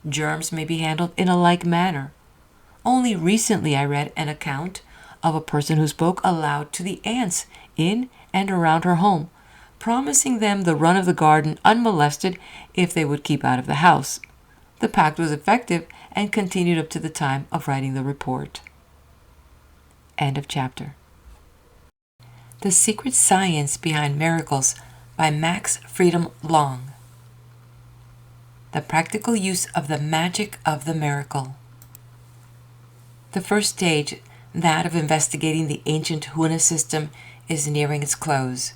Germs may be handled in a like manner. Only recently I read an account of a person who spoke aloud to the ants in and around her home, promising them the run of the garden unmolested if they would keep out of the house. The pact was effective and continued up to the time of writing the report. End of chapter. The Secret Science Behind Miracles by Max Freedom Long. The practical use of the magic of the miracle. The first stage, that of investigating the ancient Huna system, is nearing its close.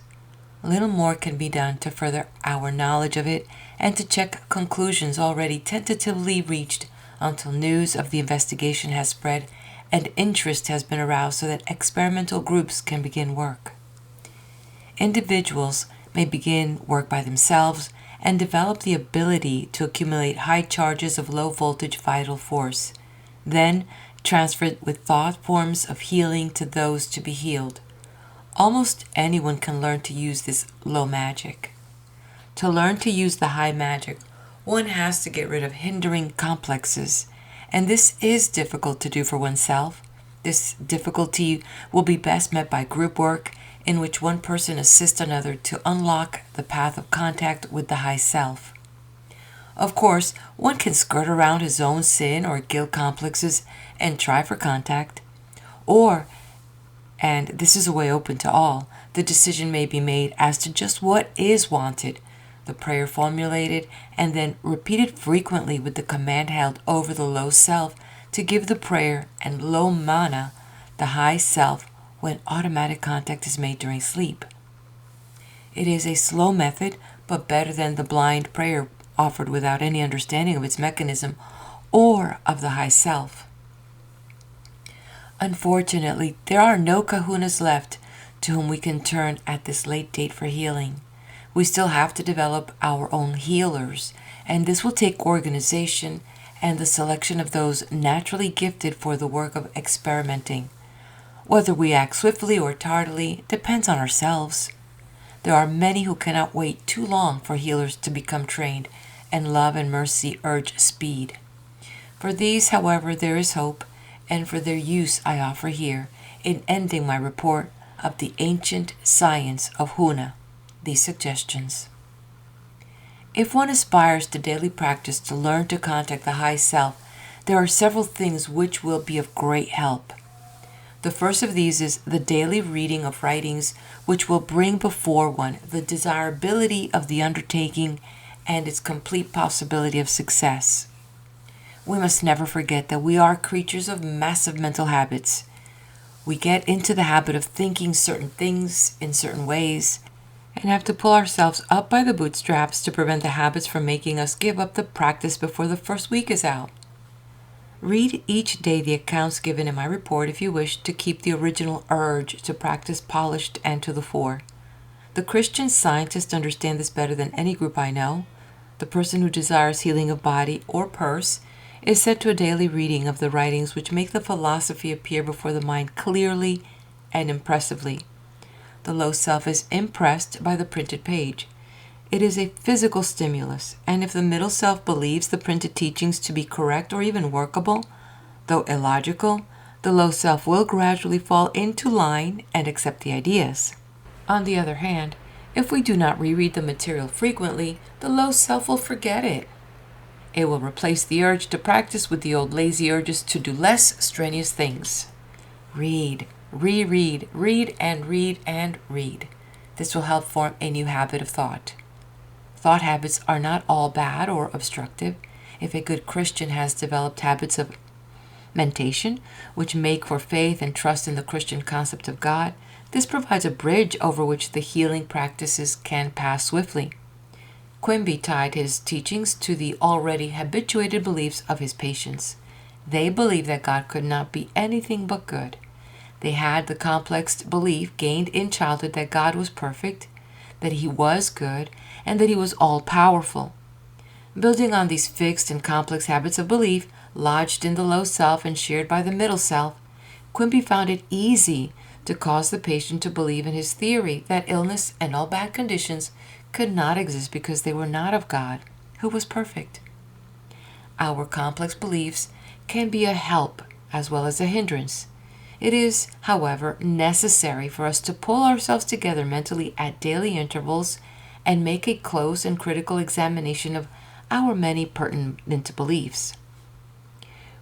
Little more can be done to further our knowledge of it and to check conclusions already tentatively reached until news of the investigation has spread and interest has been aroused so that experimental groups can begin work. Individuals may begin work by themselves and develop the ability to accumulate high charges of low voltage vital force, then transfer it with thought forms of healing to those to be healed. Almost anyone can learn to use this low magic. To learn to use the high magic, one has to get rid of hindering complexes, and this is difficult to do for oneself. This difficulty will be best met by group work, in which one person assists another to unlock the path of contact with the high self. Of course, one can skirt around his own sin or guilt complexes and try for contact, or, and this is a way open to all, the decision may be made as to just what is wanted, the prayer formulated and then repeated frequently with the command held over the low self to give the prayer and low mana, the high self, when automatic contact is made during sleep. It is a slow method, but better than the blind prayer offered without any understanding of its mechanism or of the high self. Unfortunately, there are no Kahunas left to whom we can turn at this late date for healing. We still have to develop our own healers, and this will take organization and the selection of those naturally gifted for the work of experimenting. Whether we act swiftly or tardily depends on ourselves. There are many who cannot wait too long for healers to become trained, and love and mercy urge speed. For these, however, there is hope, and for their use I offer here, in ending my report of the ancient science of Huna, these suggestions. If one aspires to daily practice to learn to contact the high self, there are several things which will be of great help. The first of these is the daily reading of writings which will bring before one the desirability of the undertaking and its complete possibility of success. We must never forget that we are creatures of massive mental habits. We get into the habit of thinking certain things in certain ways and have to pull ourselves up by the bootstraps to prevent the habits from making us give up the practice before the first week is out. Read each day the accounts given in my report if you wish to keep the original urge to practice polished and to the fore. The Christian Scientists understand this better than any group I know. The person who desires healing of body or purse is set to a daily reading of the writings which make the philosophy appear before the mind clearly and impressively. The low self is impressed by the printed page. It is a physical stimulus, and if the middle self believes the printed teachings to be correct or even workable, though illogical, the low self will gradually fall into line and accept the ideas. On the other hand, if we do not reread the material frequently, the low self will forget it. It will replace the urge to practice with the old lazy urges to do less strenuous things. Read, reread, read and read and read. This will help form a new habit of thought. Thought habits are not all bad or obstructive. If a good Christian has developed habits of mentation, which make for faith and trust in the Christian concept of God, This provides a bridge over which the healing practices can pass swiftly. Quimby tied his teachings to the already habituated beliefs of his patients. They believed that God could not be anything but good. They had the complex belief gained in childhood that God was perfect, that He was good, and that He was all-powerful. Building on these fixed and complex habits of belief, lodged in the low self and shared by the middle self, Quimby found it easy to cause the patient to believe in his theory that illness and all bad conditions could not exist because they were not of God, who was perfect. Our complex beliefs can be a help as well as a hindrance. It is, however, necessary for us to pull ourselves together mentally at daily intervals and make a close and critical examination of our many pertinent beliefs.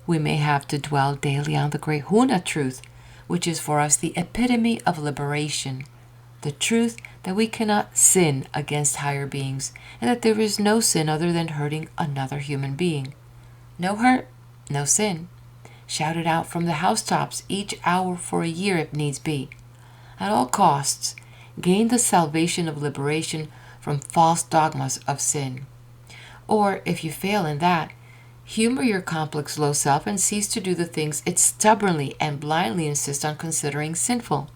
We may have to dwell daily on the great Huna truth, which is for us the epitome of liberation, the truth that we cannot sin against higher beings, and that there is no sin other than hurting another human being. No hurt, no sin. Shout it out from the housetops each hour for a year if needs be. At all costs, gain the salvation of liberation from false dogmas of sin. Or, if you fail in that, humor your complex low self and cease to do the things it stubbornly and blindly insists on considering sinful.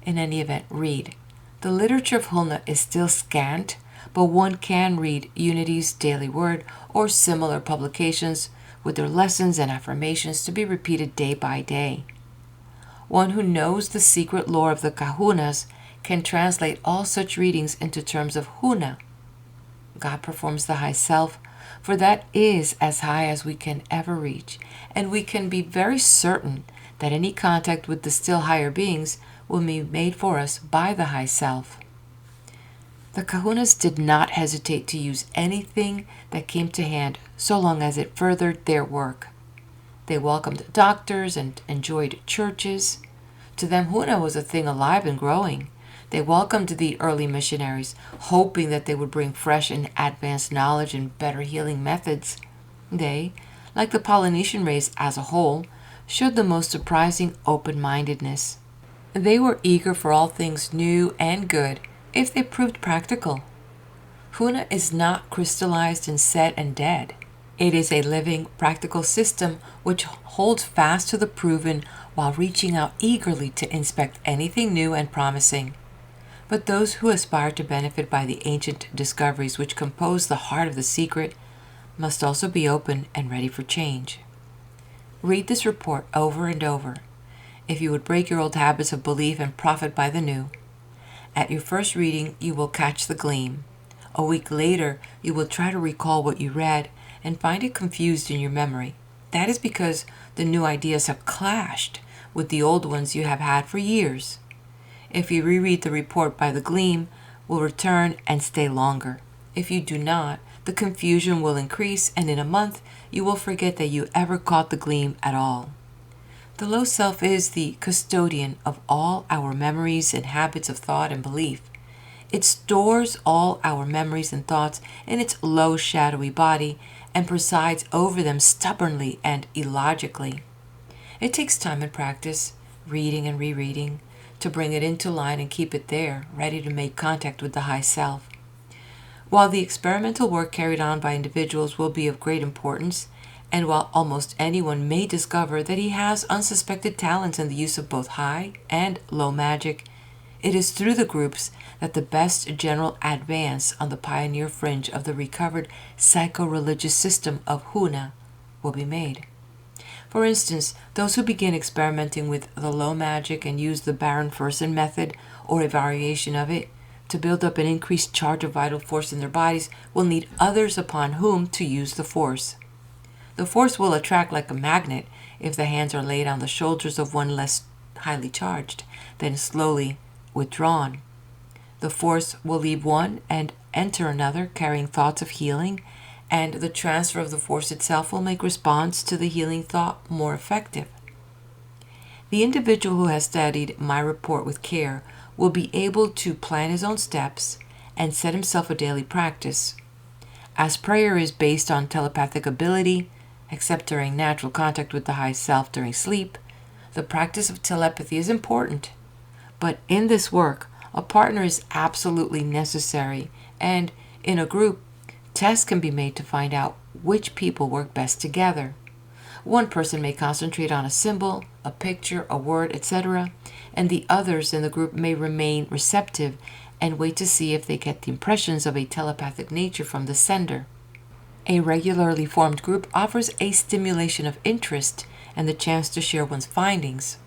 In any event, read. The literature of Huna is still scant, but one can read Unity's Daily Word or similar publications with their lessons and affirmations to be repeated day by day. One who knows the secret lore of the Kahunas can translate all such readings into terms of Huna. God performs the high self, for that is as high as we can ever reach, and we can be very certain that any contact with the still higher beings will be made for us by the high self. The Kahunas did not hesitate to use anything that came to hand so long as it furthered their work. They welcomed doctors and enjoyed churches. To them, Huna was a thing alive and growing. They welcomed the early missionaries, hoping that they would bring fresh and advanced knowledge and better healing methods. They, like the Polynesian race as a whole, showed the most surprising open-mindedness. They were eager for all things new and good if they proved practical. Huna is not crystallized and set and dead. It is a living, practical system which holds fast to the proven while reaching out eagerly to inspect anything new and promising. But those who aspire to benefit by the ancient discoveries which compose the heart of the secret must also be open and ready for change. Read this report over and over, if you would break your old habits of belief and profit by the new. At your first reading, you will catch the gleam. A week later, you will try to recall what you read and find it confused in your memory. That is because the new ideas have clashed with the old ones you have had for years. If you reread the report by the gleam, will return and stay longer. If you do not, the confusion will increase, and in a month, you will forget that you ever caught the gleam at all. The low self is the custodian of all our memories and habits of thought and belief. It stores all our memories and thoughts in its low shadowy body and presides over them stubbornly and illogically. It takes time and practice, reading and rereading, to bring it into line and keep it there, ready to make contact with the high self. While the experimental work carried on by individuals will be of great importance, and while almost anyone may discover that he has unsuspected talents in the use of both high and low magic, it is through the groups that the best general advance on the pioneer fringe of the recovered psycho-religious system of Huna will be made. For instance, those who begin experimenting with the low magic and use the Baron Fersen method or a variation of it to build up an increased charge of vital force in their bodies will need others upon whom to use the force. The force will attract like a magnet if the hands are laid on the shoulders of one less highly charged, then slowly withdrawn. The force will leave one and enter another carrying thoughts of healing, and the transfer of the force itself will make response to the healing thought more effective. The individual who has studied my report with care will be able to plan his own steps and set himself a daily practice. As prayer is based on telepathic ability, except during natural contact with the high self during sleep, The practice of telepathy is important, but in this work, a partner is absolutely necessary, and in a group, tests can be made to find out which people work best together. One person may concentrate on a symbol, a picture, a word, etc., and the others in the group may remain receptive and wait to see if they get the impressions of a telepathic nature from the sender. A regularly formed group offers a stimulation of interest and the chance to share one's findings.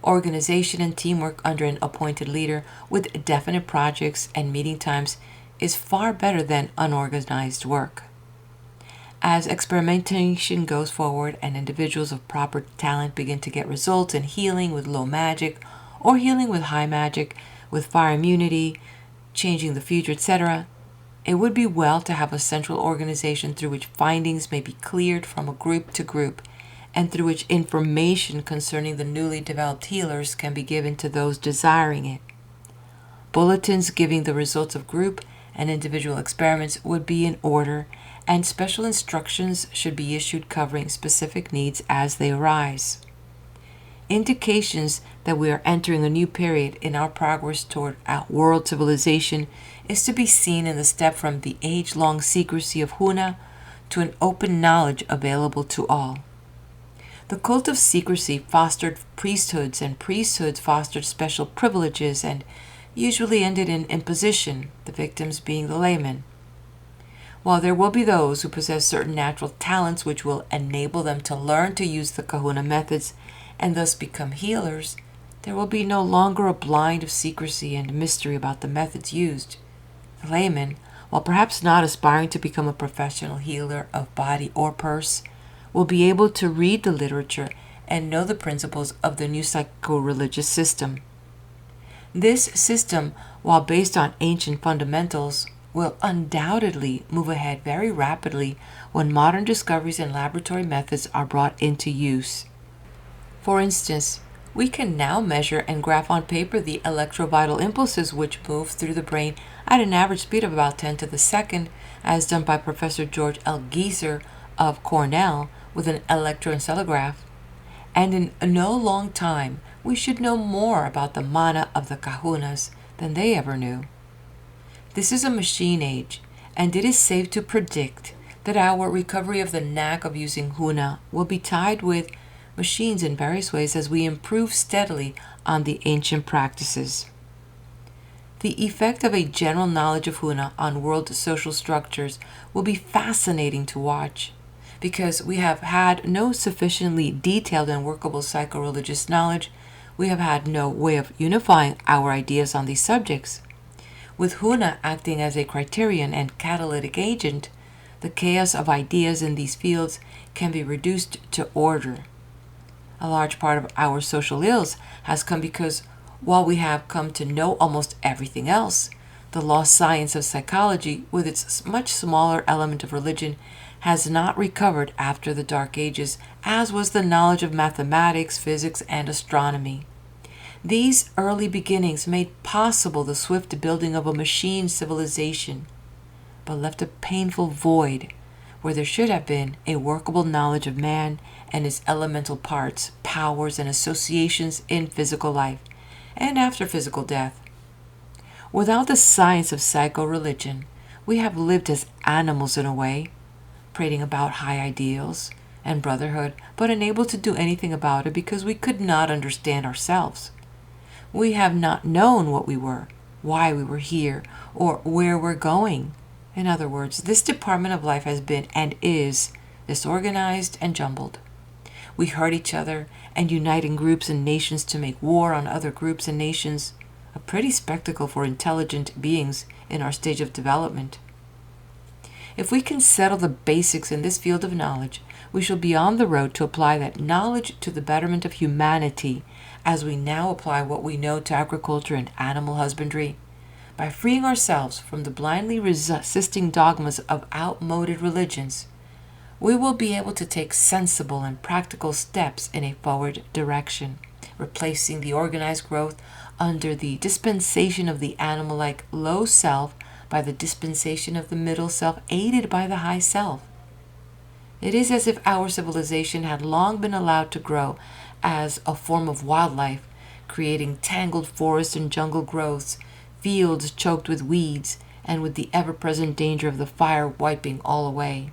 Organization and teamwork under an appointed leader with definite projects and meeting times is far better than unorganized work. As experimentation goes forward and individuals of proper talent begin to get results in healing with low magic or healing with high magic, with fire immunity, changing the future, etc., it would be well to have a central organization through which findings may be cleared from a group to group, and through which information concerning the newly developed healers can be given to those desiring it. Bulletins giving the results of group and individual experiments would be in order, and special instructions should be issued covering specific needs as they arise. Indications that we are entering a new period in our progress toward world civilization is to be seen in the step from the age-long secrecy of Huna to an open knowledge available to all. The cult of secrecy fostered priesthoods, and priesthoods fostered special privileges and usually ended in imposition, the victims being the laymen. While there will be those who possess certain natural talents which will enable them to learn to use the Kahuna methods and thus become healers, there will be no longer a blind of secrecy and mystery about the methods used. The layman, while perhaps not aspiring to become a professional healer of body or purse, will be able to read the literature and know the principles of the new psycho-religious system. This system, while based on ancient fundamentals, will undoubtedly move ahead very rapidly when modern discoveries and laboratory methods are brought into use. For instance, we can now measure and graph on paper the electrovital impulses which move through the brain at an average speed of about 10 to the second, as done by Professor George L. Gieser of Cornell with an electroencephalograph. And in no long time, we should know more about the mana of the Kahunas than they ever knew. This is a machine age, and it is safe to predict that our recovery of the knack of using Huna will be tied with machines in various ways as we improve steadily on the ancient practices. The effect of a general knowledge of Huna on world social structures will be fascinating to watch, because we have had no sufficiently detailed and workable psycho-religious knowledge. We have had no way of unifying our ideas on these subjects. With Huna acting as a criterion and catalytic agent, the chaos of ideas in these fields can be reduced to order. A large part of our social ills has come because, while we have come to know almost everything else, the lost science of psychology, with its much smaller element of religion, has not recovered after the Dark Ages, as was the knowledge of mathematics, physics, and astronomy. These early beginnings made possible the swift building of a machine civilization, but left a painful void where there should have been a workable knowledge of man and his elemental parts, powers, and associations in physical life and after physical death. Without the science of psycho-religion, we have lived as animals in a way, prating about high ideals and brotherhood, but unable to do anything about it because we could not understand ourselves. We have not known what we were, why we were here, or where we're going. In other words, this department of life has been and is disorganized and jumbled. We hurt each other and unite in groups and nations to make war on other groups and nations, a pretty spectacle for intelligent beings in our stage of development. If we can settle the basics in this field of knowledge, we shall be on the road to apply that knowledge to the betterment of humanity, as we now apply what we know to agriculture and animal husbandry. By freeing ourselves from the blindly resisting dogmas of outmoded religions, we will be able to take sensible and practical steps in a forward direction, replacing the organized growth under the dispensation of the animal-like low self by the dispensation of the middle self aided by the high self. It is as if our civilization had long been allowed to grow as a form of wildlife, creating tangled forest and jungle growths, fields choked with weeds, and with the ever-present danger of the fire wiping all away.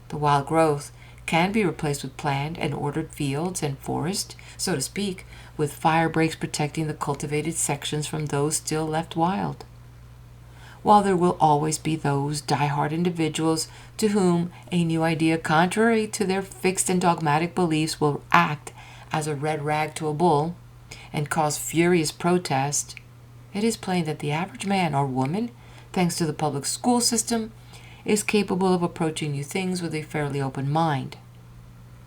The wild growth can be replaced with planned and ordered fields and forest, so to speak, with fire breaks protecting the cultivated sections from those still left wild. While there will always be those die-hard individuals to whom a new idea contrary to their fixed and dogmatic beliefs will act as a red rag to a bull and cause furious protest, it is plain that the average man or woman, thanks to the public school system, is capable of approaching new things with a fairly open mind.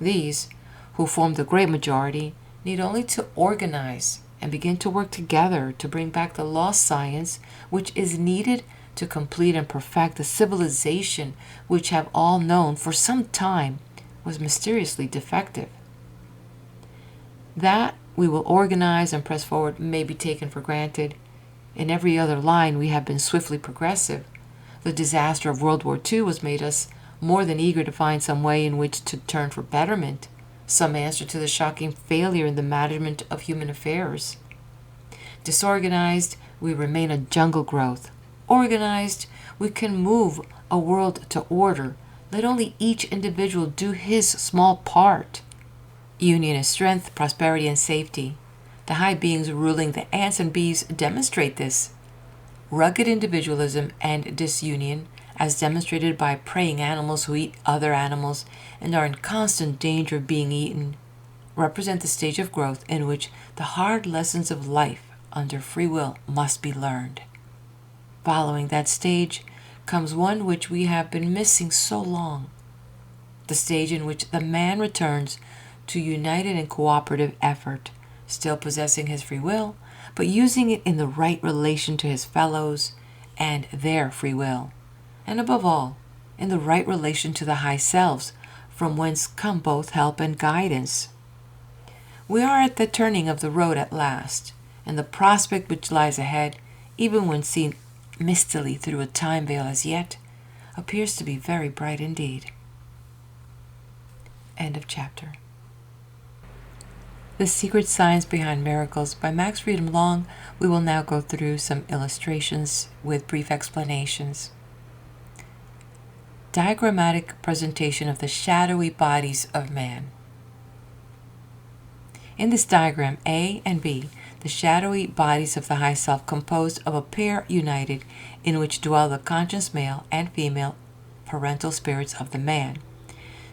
These, who form the great majority, need only to organize and begin to work together to bring back the lost science which is needed to complete and perfect the civilization which have all known for some time was mysteriously defective. That we will organize and press forward may be taken for granted. In every other line we have been swiftly progressive. The disaster of World War II has made us more than eager to find some way in which to turn for betterment, some answer to the shocking failure in the management of human affairs. Disorganized, we remain a jungle growth. Organized, we can move a world to order. Let only each individual do his small part. Union is strength, prosperity, and safety. The high beings ruling the ants and bees demonstrate this. Rugged individualism and disunion, as demonstrated by preying animals who eat other animals and are in constant danger of being eaten, represent the stage of growth in which the hard lessons of life under free will must be learned. Following that stage comes one which we have been missing so long, the stage in which the man returns to united and cooperative effort, still possessing his free will, but using it in the right relation to his fellows and their free will, and above all, in the right relation to the high selves, from whence come both help and guidance. We are at the turning of the road at last, and the prospect which lies ahead, even when seen mistily through a time veil as yet, appears to be very bright indeed. End of chapter. The Secret Science Behind Miracles by Max Freedom Long. We will now go through some illustrations with brief explanations. Diagrammatic presentation of the shadowy bodies of man. In this diagram, A and B, the shadowy bodies of the high self composed of a pair united in which dwell the conscious male and female parental spirits of the man.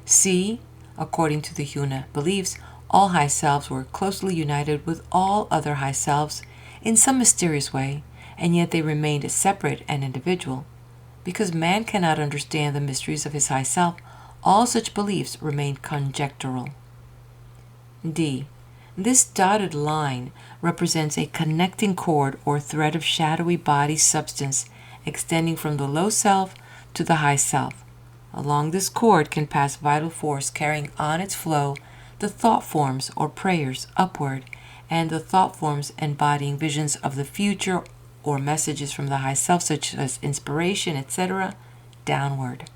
C, according to the Huna beliefs, all high selves were closely united with all other high selves in some mysterious way, and yet they remained separate and individual. Because man cannot understand the mysteries of his high self, all such beliefs remain conjectural. D. This dotted line represents a connecting cord or thread of shadowy body substance extending from the low self to the high self. Along this cord can pass vital force carrying on its flow the thought forms or prayers upward, and the thought forms embodying visions of the future or messages from the high self such as inspiration, etc., downward.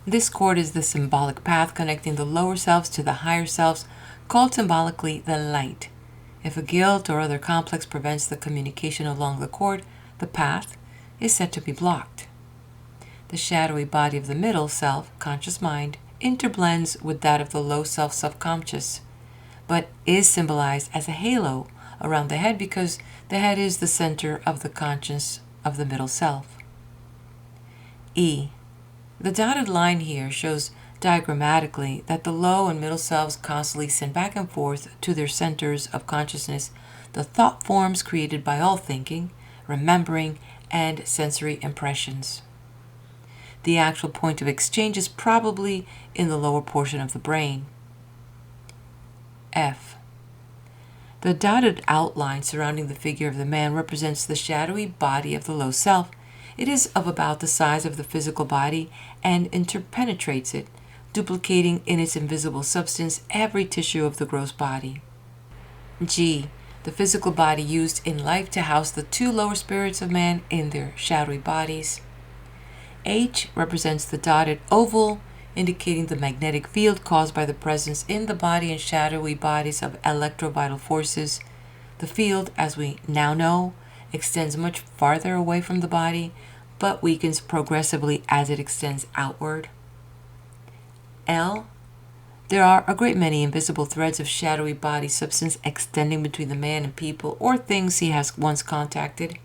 This cord is the symbolic path connecting the lower selves to the higher selves, called symbolically the light. If a guilt or other complex prevents the communication along the cord, the path is said to be blocked. The shadowy body of the middle self, conscious mind, interblends with that of the low self, subconscious, but is symbolized as a halo around the head because the head is the center of the conscience of the middle self. E. The dotted line here shows diagrammatically that the low and middle selves constantly send back and forth to their centers of consciousness the thought forms created by all thinking, remembering, and sensory impressions. The actual point of exchange is probably in the lower portion of the brain. F. The dotted outline surrounding the figure of the man represents the shadowy body of the low self. It is of about the size of the physical body and interpenetrates it, duplicating in its invisible substance every tissue of the gross body. G. The physical body used in life to house the two lower spirits of man in their shadowy bodies. H represents the dotted oval indicating the magnetic field caused by the presence in the body and shadowy bodies of electrovital forces. The field, as we now know, extends much farther away from the body, but weakens progressively as it extends outward. L. There are a great many invisible threads of shadowy body substance extending between the man and people or things he has once contacted.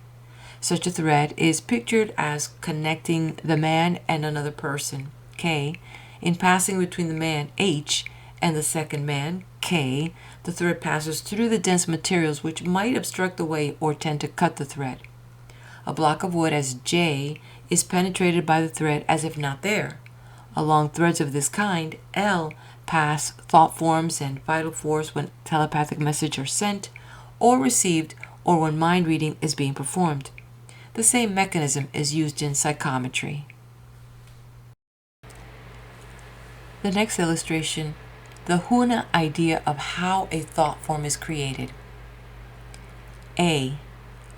Such a thread is pictured as connecting the man and another person, K. In passing between the man, H, and the second man, K, the thread passes through the dense materials which might obstruct the way or tend to cut the thread. A block of wood as J is penetrated by the thread as if not there. Along threads of this kind, L, pass thought forms and vital force when telepathic messages are sent or received or when mind reading is being performed. The same mechanism is used in psychometry. The next illustration, the Huna idea of how a thought form is created. A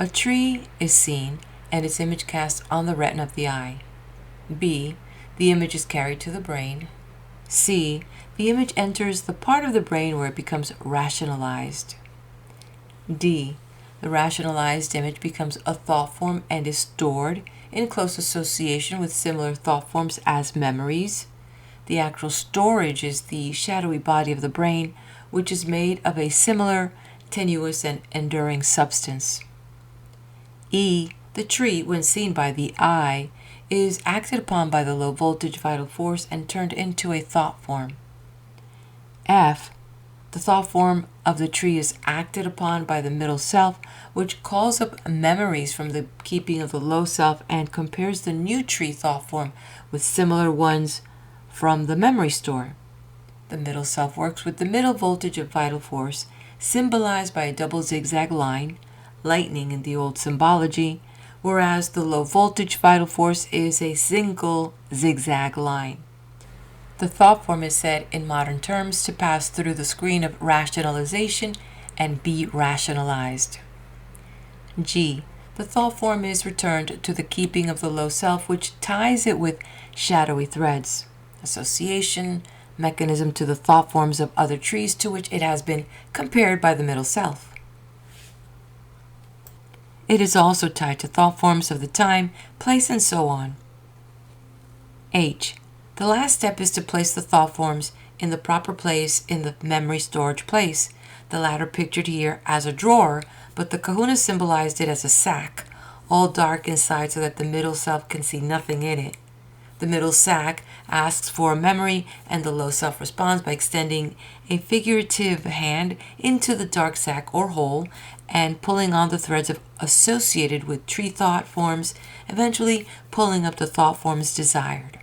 tree is seen and its image cast on the retina of the eye. B, the image is carried to the brain. C, the image enters the part of the brain where it becomes rationalized. D, the rationalized image becomes a thought form and is stored in close association with similar thought forms as memories. The actual storage is the shadowy body of the brain, which is made of a similar, tenuous, and enduring substance. E, the tree, when seen by the eye, is acted upon by the low voltage vital force and turned into a thought form. F, the thought form of the tree is acted upon by the middle self, which calls up memories from the keeping of the low self and compares the new tree thought form with similar ones from the memory store. The middle self works with the middle voltage of vital force, symbolized by a double zigzag line, lightning in the old symbology, whereas the low voltage vital force is a single zigzag line. The thought form is said in modern terms to pass through the screen of rationalization and be rationalized. G, the thought form is returned to the keeping of the low self, which ties it with shadowy threads, association, mechanism to the thought forms of other trees to which it has been compared by the middle self. It is also tied to thought forms of the time, place, and so on. H, the last step is to place the thought forms in the proper place in the memory storage place, the latter pictured here as a drawer, but the Kahunas symbolized it as a sack, all dark inside so that the middle self can see nothing in it. The middle sack asks for a memory, and the low self responds by extending a figurative hand into the dark sack or hole and pulling on the threads associated with tree thought forms, eventually pulling up the thought forms desired.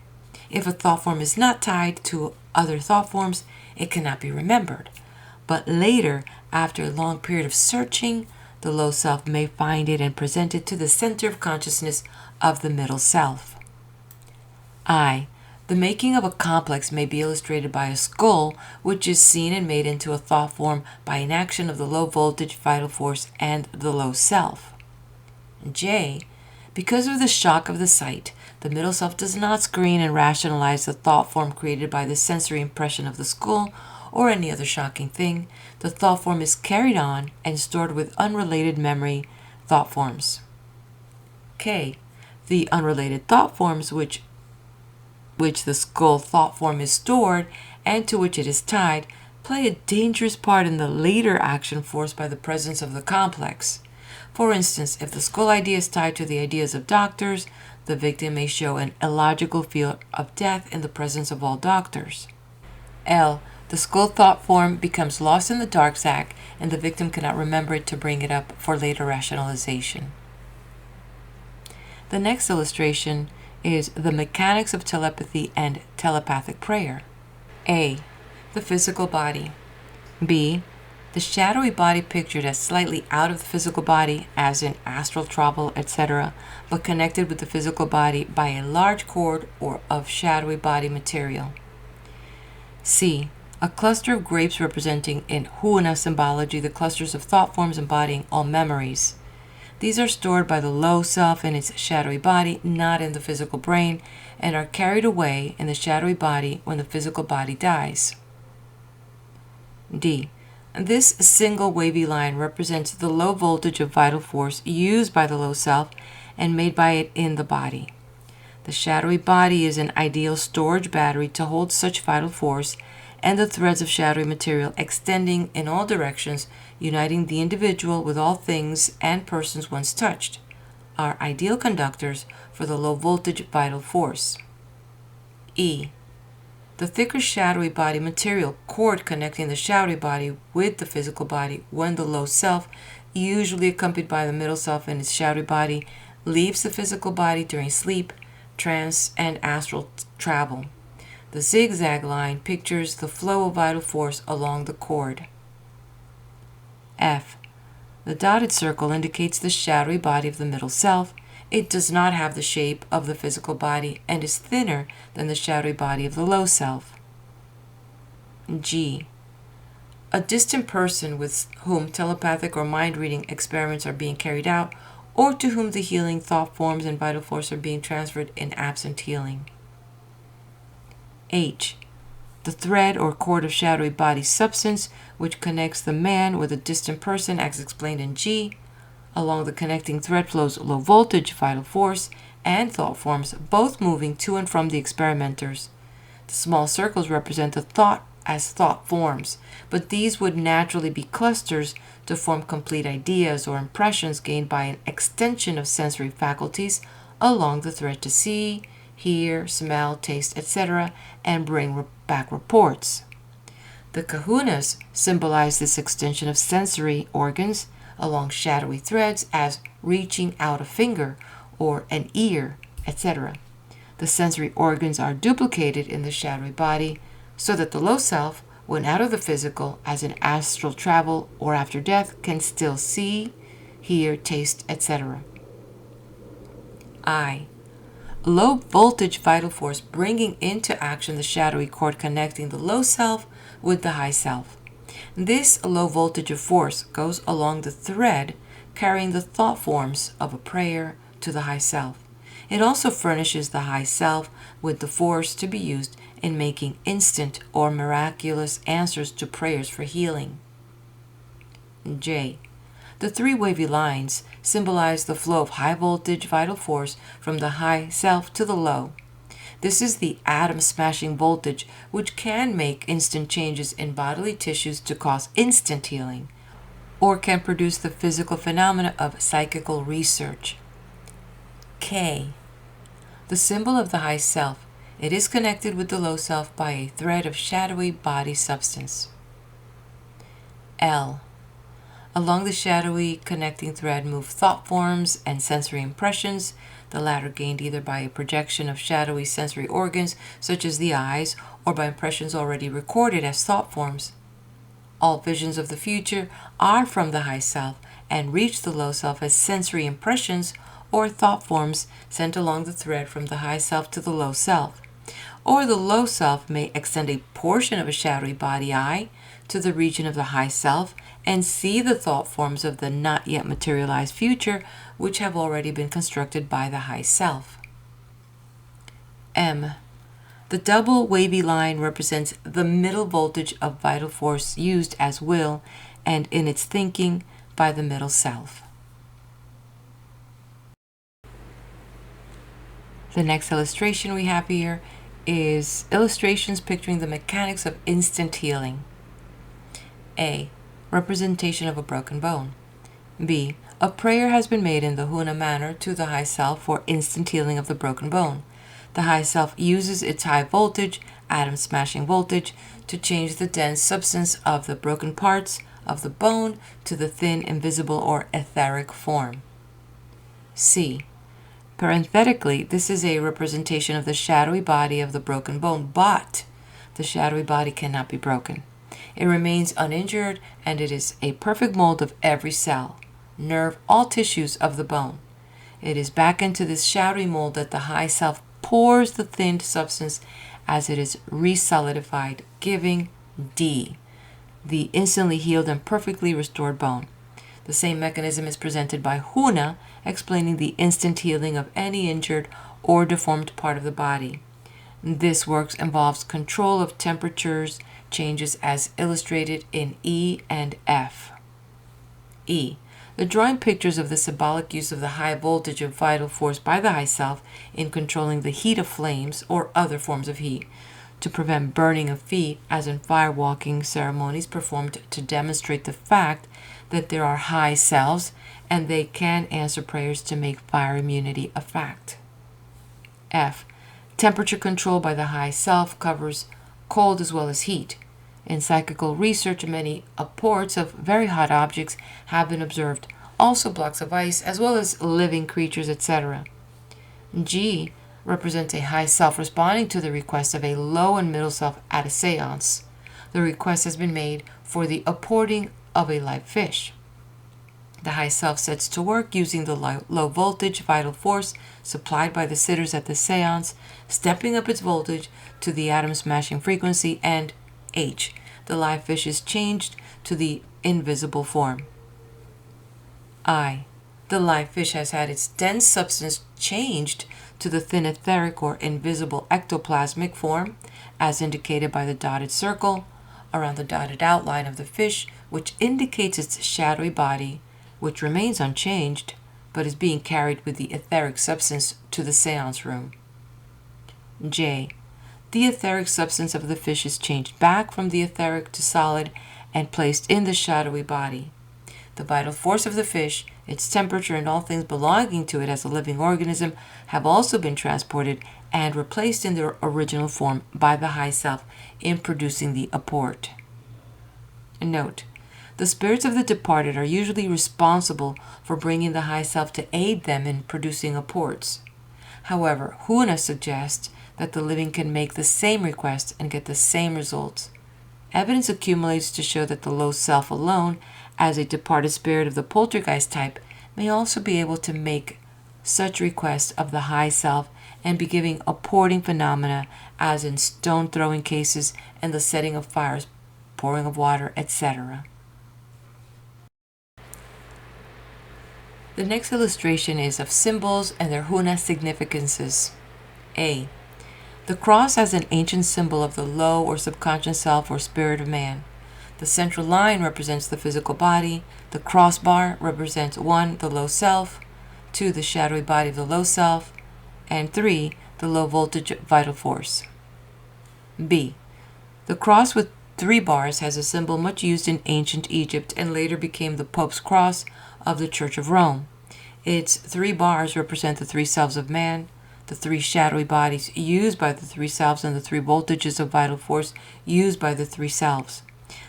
If a thought form is not tied to other thought forms, it cannot be remembered. But later, after a long period of searching, the low self may find it and present it to the center of consciousness of the middle self. I, the making of a complex may be illustrated by a skull, which is seen and made into a thought form by an action of the low voltage vital force and the low self. J, because of the shock of the sight, the middle self does not screen and rationalize the thought form created by the sensory impression of the skull or any other shocking thing. The thought form is carried on and stored with unrelated memory thought forms. K, the unrelated thought forms which the skull thought form is stored and to which it is tied play a dangerous part in the later action forced by the presence of the complex. For instance, if the skull idea is tied to the ideas of doctors, the victim may show an illogical fear of death in the presence of all doctors. L, the skull thought form becomes lost in the dark sack and the victim cannot remember it to bring it up for later rationalization. The next illustration is the mechanics of telepathy and telepathic prayer. A, the physical body. B, the shadowy body pictured as slightly out of the physical body, as in astral travel, etc., but connected with the physical body by a large cord or of shadowy body material. C, a cluster of grapes representing in Huna symbology the clusters of thought forms embodying all memories. These are stored by the low self in its shadowy body, not in the physical brain, and are carried away in the shadowy body when the physical body dies. D. This single wavy line represents the low voltage of vital force used by the low self and made by it in the body. The shadowy body is an ideal storage battery to hold such vital force, and the threads of shadowy material extending in all directions, uniting the individual with all things and persons once touched, are ideal conductors for the low voltage vital force. E. The thicker shadowy body material cord connecting the shadowy body with the physical body when the low self, usually accompanied by the middle self in its shadowy body, leaves the physical body during sleep, trance, and astral travel. The zigzag line pictures the flow of vital force along the cord. F. The dotted circle indicates the shadowy body of the middle self. It does not have the shape of the physical body and is thinner than the shadowy body of the low self. G. A distant person with whom telepathic or mind-reading experiments are being carried out, or to whom the healing thought forms and vital force are being transferred in absent healing. H. The thread or cord of shadowy body substance which connects the man with a distant person, as explained in G. Along the connecting thread flows low voltage, vital force, and thought forms, both moving to and from the experimenters. The small circles represent the thought as thought forms, but these would naturally be clusters to form complete ideas or impressions gained by an extension of sensory faculties along the thread to see, hear, smell, taste, etc., and bring back reports. The Kahunas symbolize this extension of sensory organs along shadowy threads as reaching out a finger or an ear, etc. The sensory organs are duplicated in the shadowy body so that the low self, when out of the physical as in astral travel or after death, can still see, hear, taste, etc. I. Low voltage vital force bringing into action the shadowy cord connecting the low self with the high self. This low voltage of force goes along the thread carrying the thought forms of a prayer to the high self. It also furnishes the high self with the force to be used in making instant or miraculous answers to prayers for healing. J. The three wavy lines symbolize the flow of high voltage vital force from the high self to the low. This is the atom-smashing voltage which can make instant changes in bodily tissues to cause instant healing, or can produce the physical phenomena of psychical research. K. The symbol of the high self. It is connected with the low self by a thread of shadowy body substance. L. Along the shadowy connecting thread move thought forms and sensory impressions, the latter gained either by a projection of shadowy sensory organs, such as the eyes, or by impressions already recorded as thought forms. All visions of the future are from the high self and reach the low self as sensory impressions or thought forms sent along the thread from the high self to the low self. Or the low self may extend a portion of a shadowy body eye to the region of the high self and see the thought forms of the not yet materialized future which have already been constructed by the high self. M. The double wavy line represents the middle voltage of vital force used as will and in its thinking by the middle self. The next illustration we have here is illustrations picturing the mechanics of instant healing. A. Representation of a broken bone. B. A prayer has been made in the Huna manner to the high self for instant healing of the broken bone. The high self uses its high voltage, atom-smashing voltage, to change the dense substance of the broken parts of the bone to the thin, invisible, or etheric form. C. Parenthetically, this is a representation of the shadowy body of the broken bone, but the shadowy body cannot be broken. It remains uninjured, and it is a perfect mold of every cell, nerve, all tissues of the bone. It is back into this shadowy mold that the high self pours the thinned substance as it is resolidified, giving D, the instantly healed and perfectly restored bone. The same mechanism is presented by Huna, explaining the instant healing of any injured or deformed part of the body. This work involves control of temperatures changes as illustrated in E and F. E. The drawing pictures of the symbolic use of the high voltage of vital force by the high self in controlling the heat of flames or other forms of heat to prevent burning of feet, as in firewalking ceremonies performed to demonstrate the fact that there are high selves and they can answer prayers to make fire immunity a fact. F. Temperature control by the high self covers cold as well as heat. In psychical research, many apports of very hot objects have been observed, also blocks of ice, as well as living creatures, etc. G represents a high self responding to the request of a low and middle self at a seance. The request has been made for the apporting of a live fish. The high self sets to work using the low voltage vital force supplied by the sitters at the seance, stepping up its voltage to the atom smashing frequency, and H. The live fish is changed to the invisible form. I. The live fish has had its dense substance changed to the thin etheric or invisible ectoplasmic form, as indicated by the dotted circle around the dotted outline of the fish, which indicates its shadowy body, which remains unchanged, but is being carried with the etheric substance to the seance room. J. The etheric substance of the fish is changed back from the etheric to solid and placed in the shadowy body. The vital force of the fish, its temperature, and all things belonging to it as a living organism have also been transported and replaced in their original form by the high self in producing the apport. Note: the spirits of the departed are usually responsible for bringing the high self to aid them in producing apports. However, Huna suggests that the living can make the same request and get the same results. Evidence accumulates to show that the low self alone, as a departed spirit of the poltergeist type, may also be able to make such requests of the high self and be giving apporting phenomena, as in stone-throwing cases and the setting of fires, pouring of water, etc. The next illustration is of symbols and their Huna significances. A. The cross as an ancient symbol of the low or subconscious self or spirit of man. The central line represents the physical body. The crossbar represents 1. The low self, 2. The shadowy body of the low self, and 3. The low voltage vital force. B. The cross with 3 bars has a symbol much used in ancient Egypt and later became the Pope's cross of the Church of Rome. Its 3 bars represent the 3 selves of man, the 3 shadowy bodies used by the 3 selves, and the 3 voltages of vital force used by the 3 selves.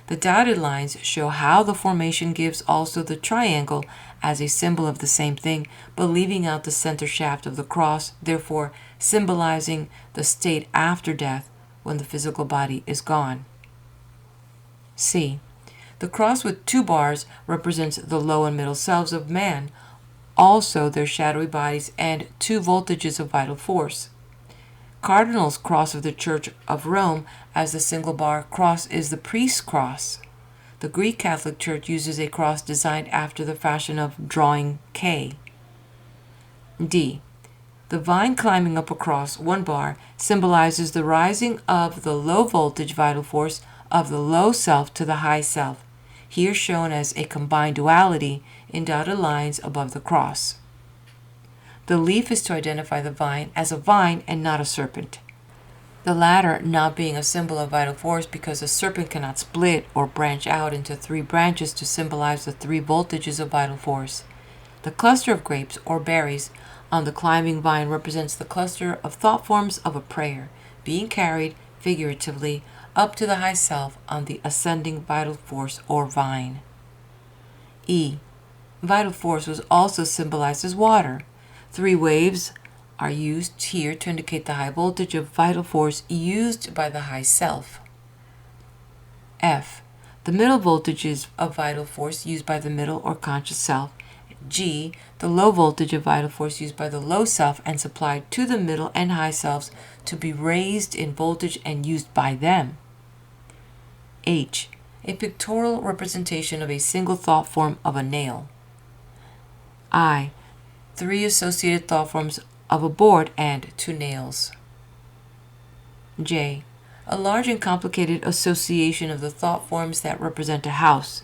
The dotted lines show how the formation gives also the triangle as a symbol of the same thing, but leaving out the center shaft of the cross, therefore symbolizing the state after death when the physical body is gone. C. The cross with 2 bars represents the low and middle selves of man, also their shadowy bodies and 2 voltages of vital force. Cardinal's cross of the Church of Rome as the single bar cross is the priest's cross. The Greek Catholic Church uses a cross designed after the fashion of drawing K. D. The vine climbing up across 1 bar symbolizes the rising of the low voltage vital force of the low self to the high self, here shown as a combined duality in dotted lines above the cross. The leaf is to identify the vine as a vine and not a serpent, the latter not being a symbol of vital force because a serpent cannot split or branch out into 3 branches to symbolize the 3 voltages of vital force. The cluster of grapes or berries on the climbing vine represents the cluster of thought forms of a prayer being carried figuratively up to the high self on the ascending vital force or vine. E. Vital force was also symbolized as water. 3 waves are used here to indicate the high voltage of vital force used by the high self. F. The middle voltages of vital force used by the middle or conscious self. G. The low voltage of vital force used by the low self and supplied to the middle and high selves to be raised in voltage and used by them. H. a pictorial representation of a single thought form of a nail. I, 3 associated thought forms of a board and 2 nails. J, a large and complicated association of the thought forms that represent a house.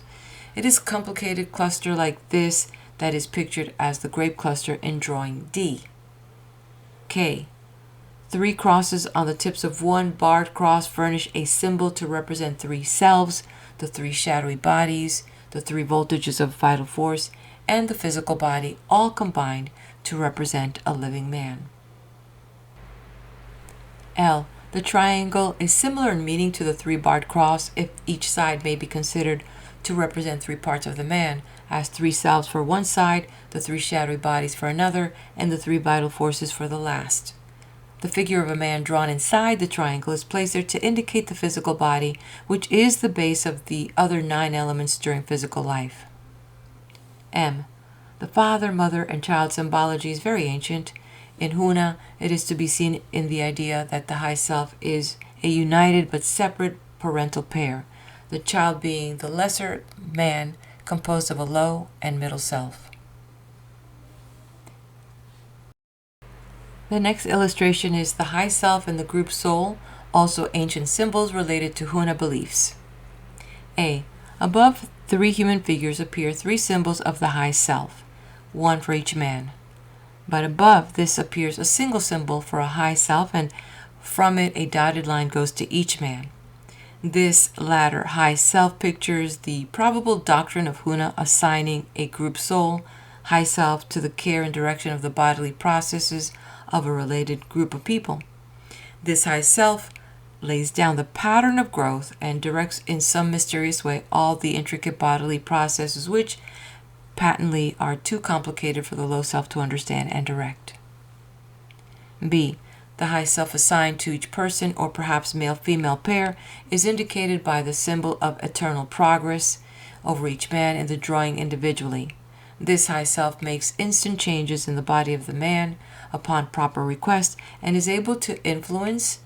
It is a complicated cluster like this that is pictured as the grape cluster in drawing D. K, 3 crosses on the tips of one barred cross furnish a symbol to represent 3 selves, the 3 shadowy bodies, the 3 voltages of vital force, and the physical body, all combined to represent a living man. L, the triangle is similar in meaning to the 3 barred cross if each side may be considered to represent 3 parts of the man, as 3 selves for one side, the 3 shadowy bodies for another, and the 3 vital forces for the last. The figure of a man drawn inside the triangle is placed there to indicate the physical body, which is the base of the other 9 elements during physical life. M, the father, mother, and child symbology is very ancient. In Huna, it is to be seen in the idea that the high self is a united but separate parental pair, the child being the lesser man composed of a low and middle self. The next illustration is the high self and the group soul, also ancient symbols related to Huna beliefs. A, above 3 human figures appear 3 symbols of the high self, 1 for each man. But above this appears a single symbol for a high self, and from it a dotted line goes to each man. This latter high self pictures the probable doctrine of Huna assigning a group soul, high self, to the care and direction of the bodily processes of a related group of people. This high self lays down the pattern of growth and directs in some mysterious way all the intricate bodily processes which patently are too complicated for the low self to understand and direct. B, the high self assigned to each person, or perhaps male-female pair, is indicated by the symbol of eternal progress over each man in the drawing individually. This high self makes instant changes in the body of the man upon proper request and is able to influence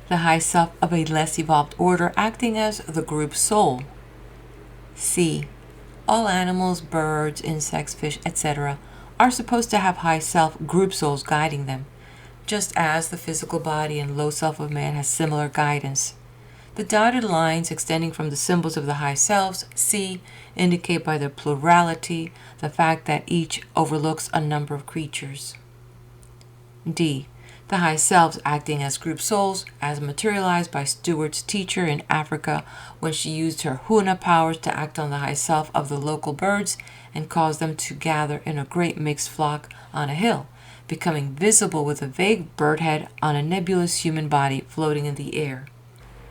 the high self of a less evolved order, acting as the group soul. C, all animals, birds, insects, fish, etc. are supposed to have high self group souls guiding them, just as the physical body and low self of man has similar guidance. The dotted lines extending from the symbols of the high selves, C, indicate by their plurality the fact that each overlooks a number of creatures. D, the high selves acting as group souls, as materialized by Stewart's teacher in Africa when she used her Huna powers to act on the high self of the local birds and cause them to gather in a great mixed flock on a hill, becoming visible with a vague bird head on a nebulous human body floating in the air,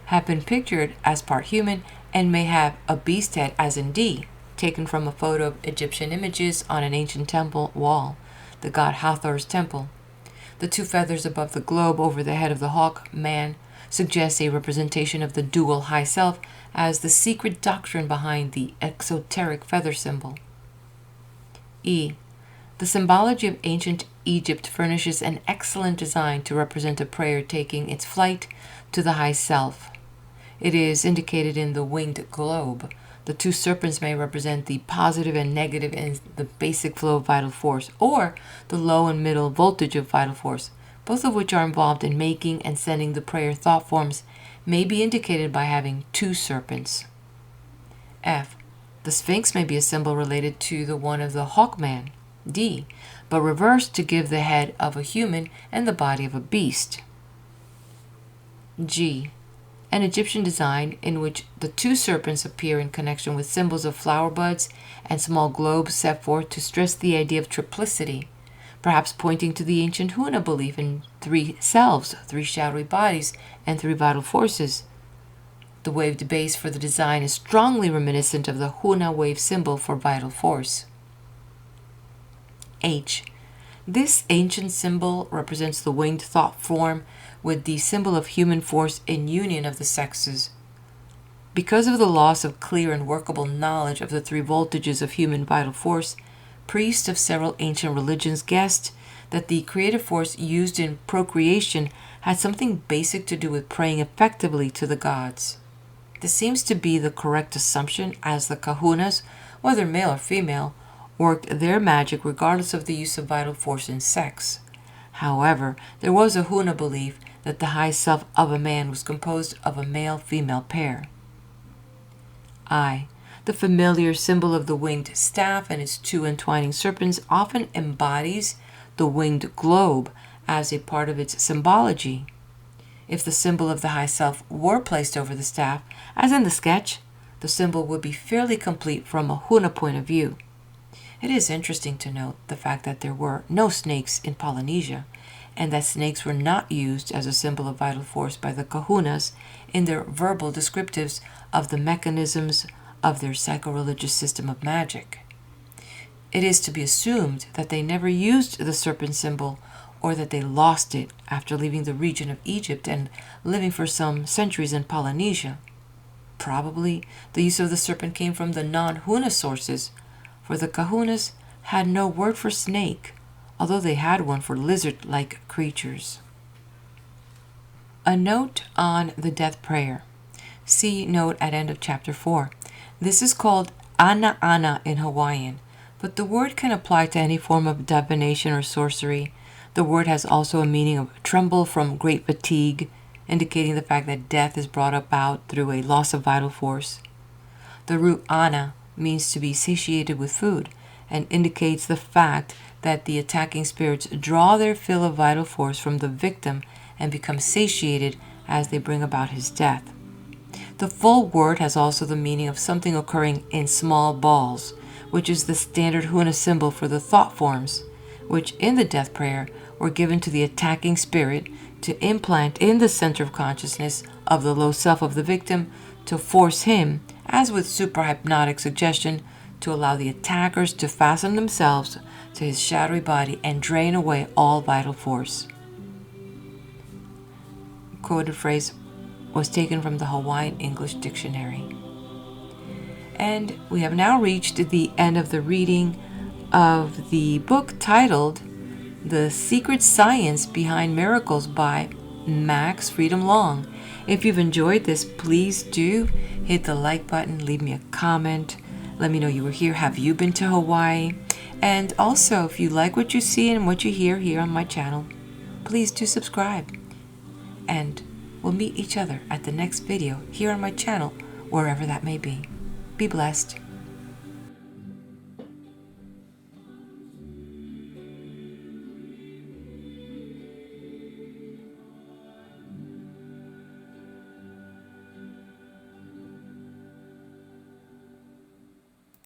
have been pictured as part human and may have a beast head, as in D, taken from a photo of Egyptian images on an ancient temple wall, the god Hathor's temple. The 2 feathers above the globe over the head of the hawk man suggests a representation of the dual high self as the secret doctrine behind the exoteric feather symbol. E, the symbology of ancient Egypt furnishes an excellent design to represent a prayer taking its flight to the high self. It is indicated in the winged globe. The 2 serpents may represent the positive and negative in the basic flow of vital force, or the low and middle voltage of vital force, both of which are involved in making and sending the prayer thought forms, may be indicated by having 2 serpents. F, the Sphinx may be a symbol related to the one of the hawkman, D, but reversed to give the head of a human and the body of a beast. G, an Egyptian design in which the 2 serpents appear in connection with symbols of flower buds and small globes set forth to stress the idea of triplicity, perhaps pointing to the ancient Huna belief in 3 selves, 3 shadowy bodies, and 3 vital forces. The waved base for the design is strongly reminiscent of the Huna wave symbol for vital force. H, this ancient symbol represents the winged thought form with the symbol of human force in union of the sexes. Because of the loss of clear and workable knowledge of the 3 voltages of human vital force, priests of several ancient religions guessed that the creative force used in procreation had something basic to do with praying effectively to the gods. This seems to be the correct assumption, as the Kahunas, whether male or female, worked their magic regardless of the use of vital force and sex. However, there was a Huna belief that the high self of a man was composed of a male-female pair. The familiar symbol of the winged staff and its two entwining serpents often embodies the winged globe as a part of its symbology. If the symbol of the high self were placed over the staff, as in the sketch, the symbol would be fairly complete from a Huna point of view. It is interesting to note the fact that there were no snakes in Polynesia, and that snakes were not used as a symbol of vital force by the Kahunas in their verbal descriptives of the mechanisms of their psycho-religious system of magic. It is to be assumed that they never used the serpent symbol, or that they lost it after leaving the region of Egypt and living for some centuries in Polynesia. Probably the use of the serpent came from the non-Huna sources, for the Kahunas had no word for snake, although they had one for lizard-like creatures. A note on the death prayer. See note at end of chapter 4. This is called ana ana in Hawaiian, but the word can apply to any form of divination or sorcery. The word has also a meaning of tremble from great fatigue, indicating the fact that death is brought about through a loss of vital force. The root ana means to be satiated with food, and indicates the fact that the attacking spirits draw their fill of vital force from the victim and become satiated as they bring about his death. The full word has also the meaning of something occurring in small balls, which is the standard Huna symbol for the thought forms, which in the death prayer were given to the attacking spirit to implant in the center of consciousness of the low self of the victim to force him, as with suprahypnotic suggestion, to allow the attackers to fasten themselves to his shadowy body and drain away all vital force. Quoted phrase was taken from the Hawaiian English Dictionary. And we have now reached the end of the reading of the book titled The Secret Science Behind Miracles by Max Freedom Long. If you've enjoyed this, please do hit the like button, leave me a comment, let me know you were here. Have you been to Hawaii? And also, if you like what you see and what you hear here on my channel, please do subscribe. And we'll meet each other at the next video here on my channel, wherever that may be. Be blessed.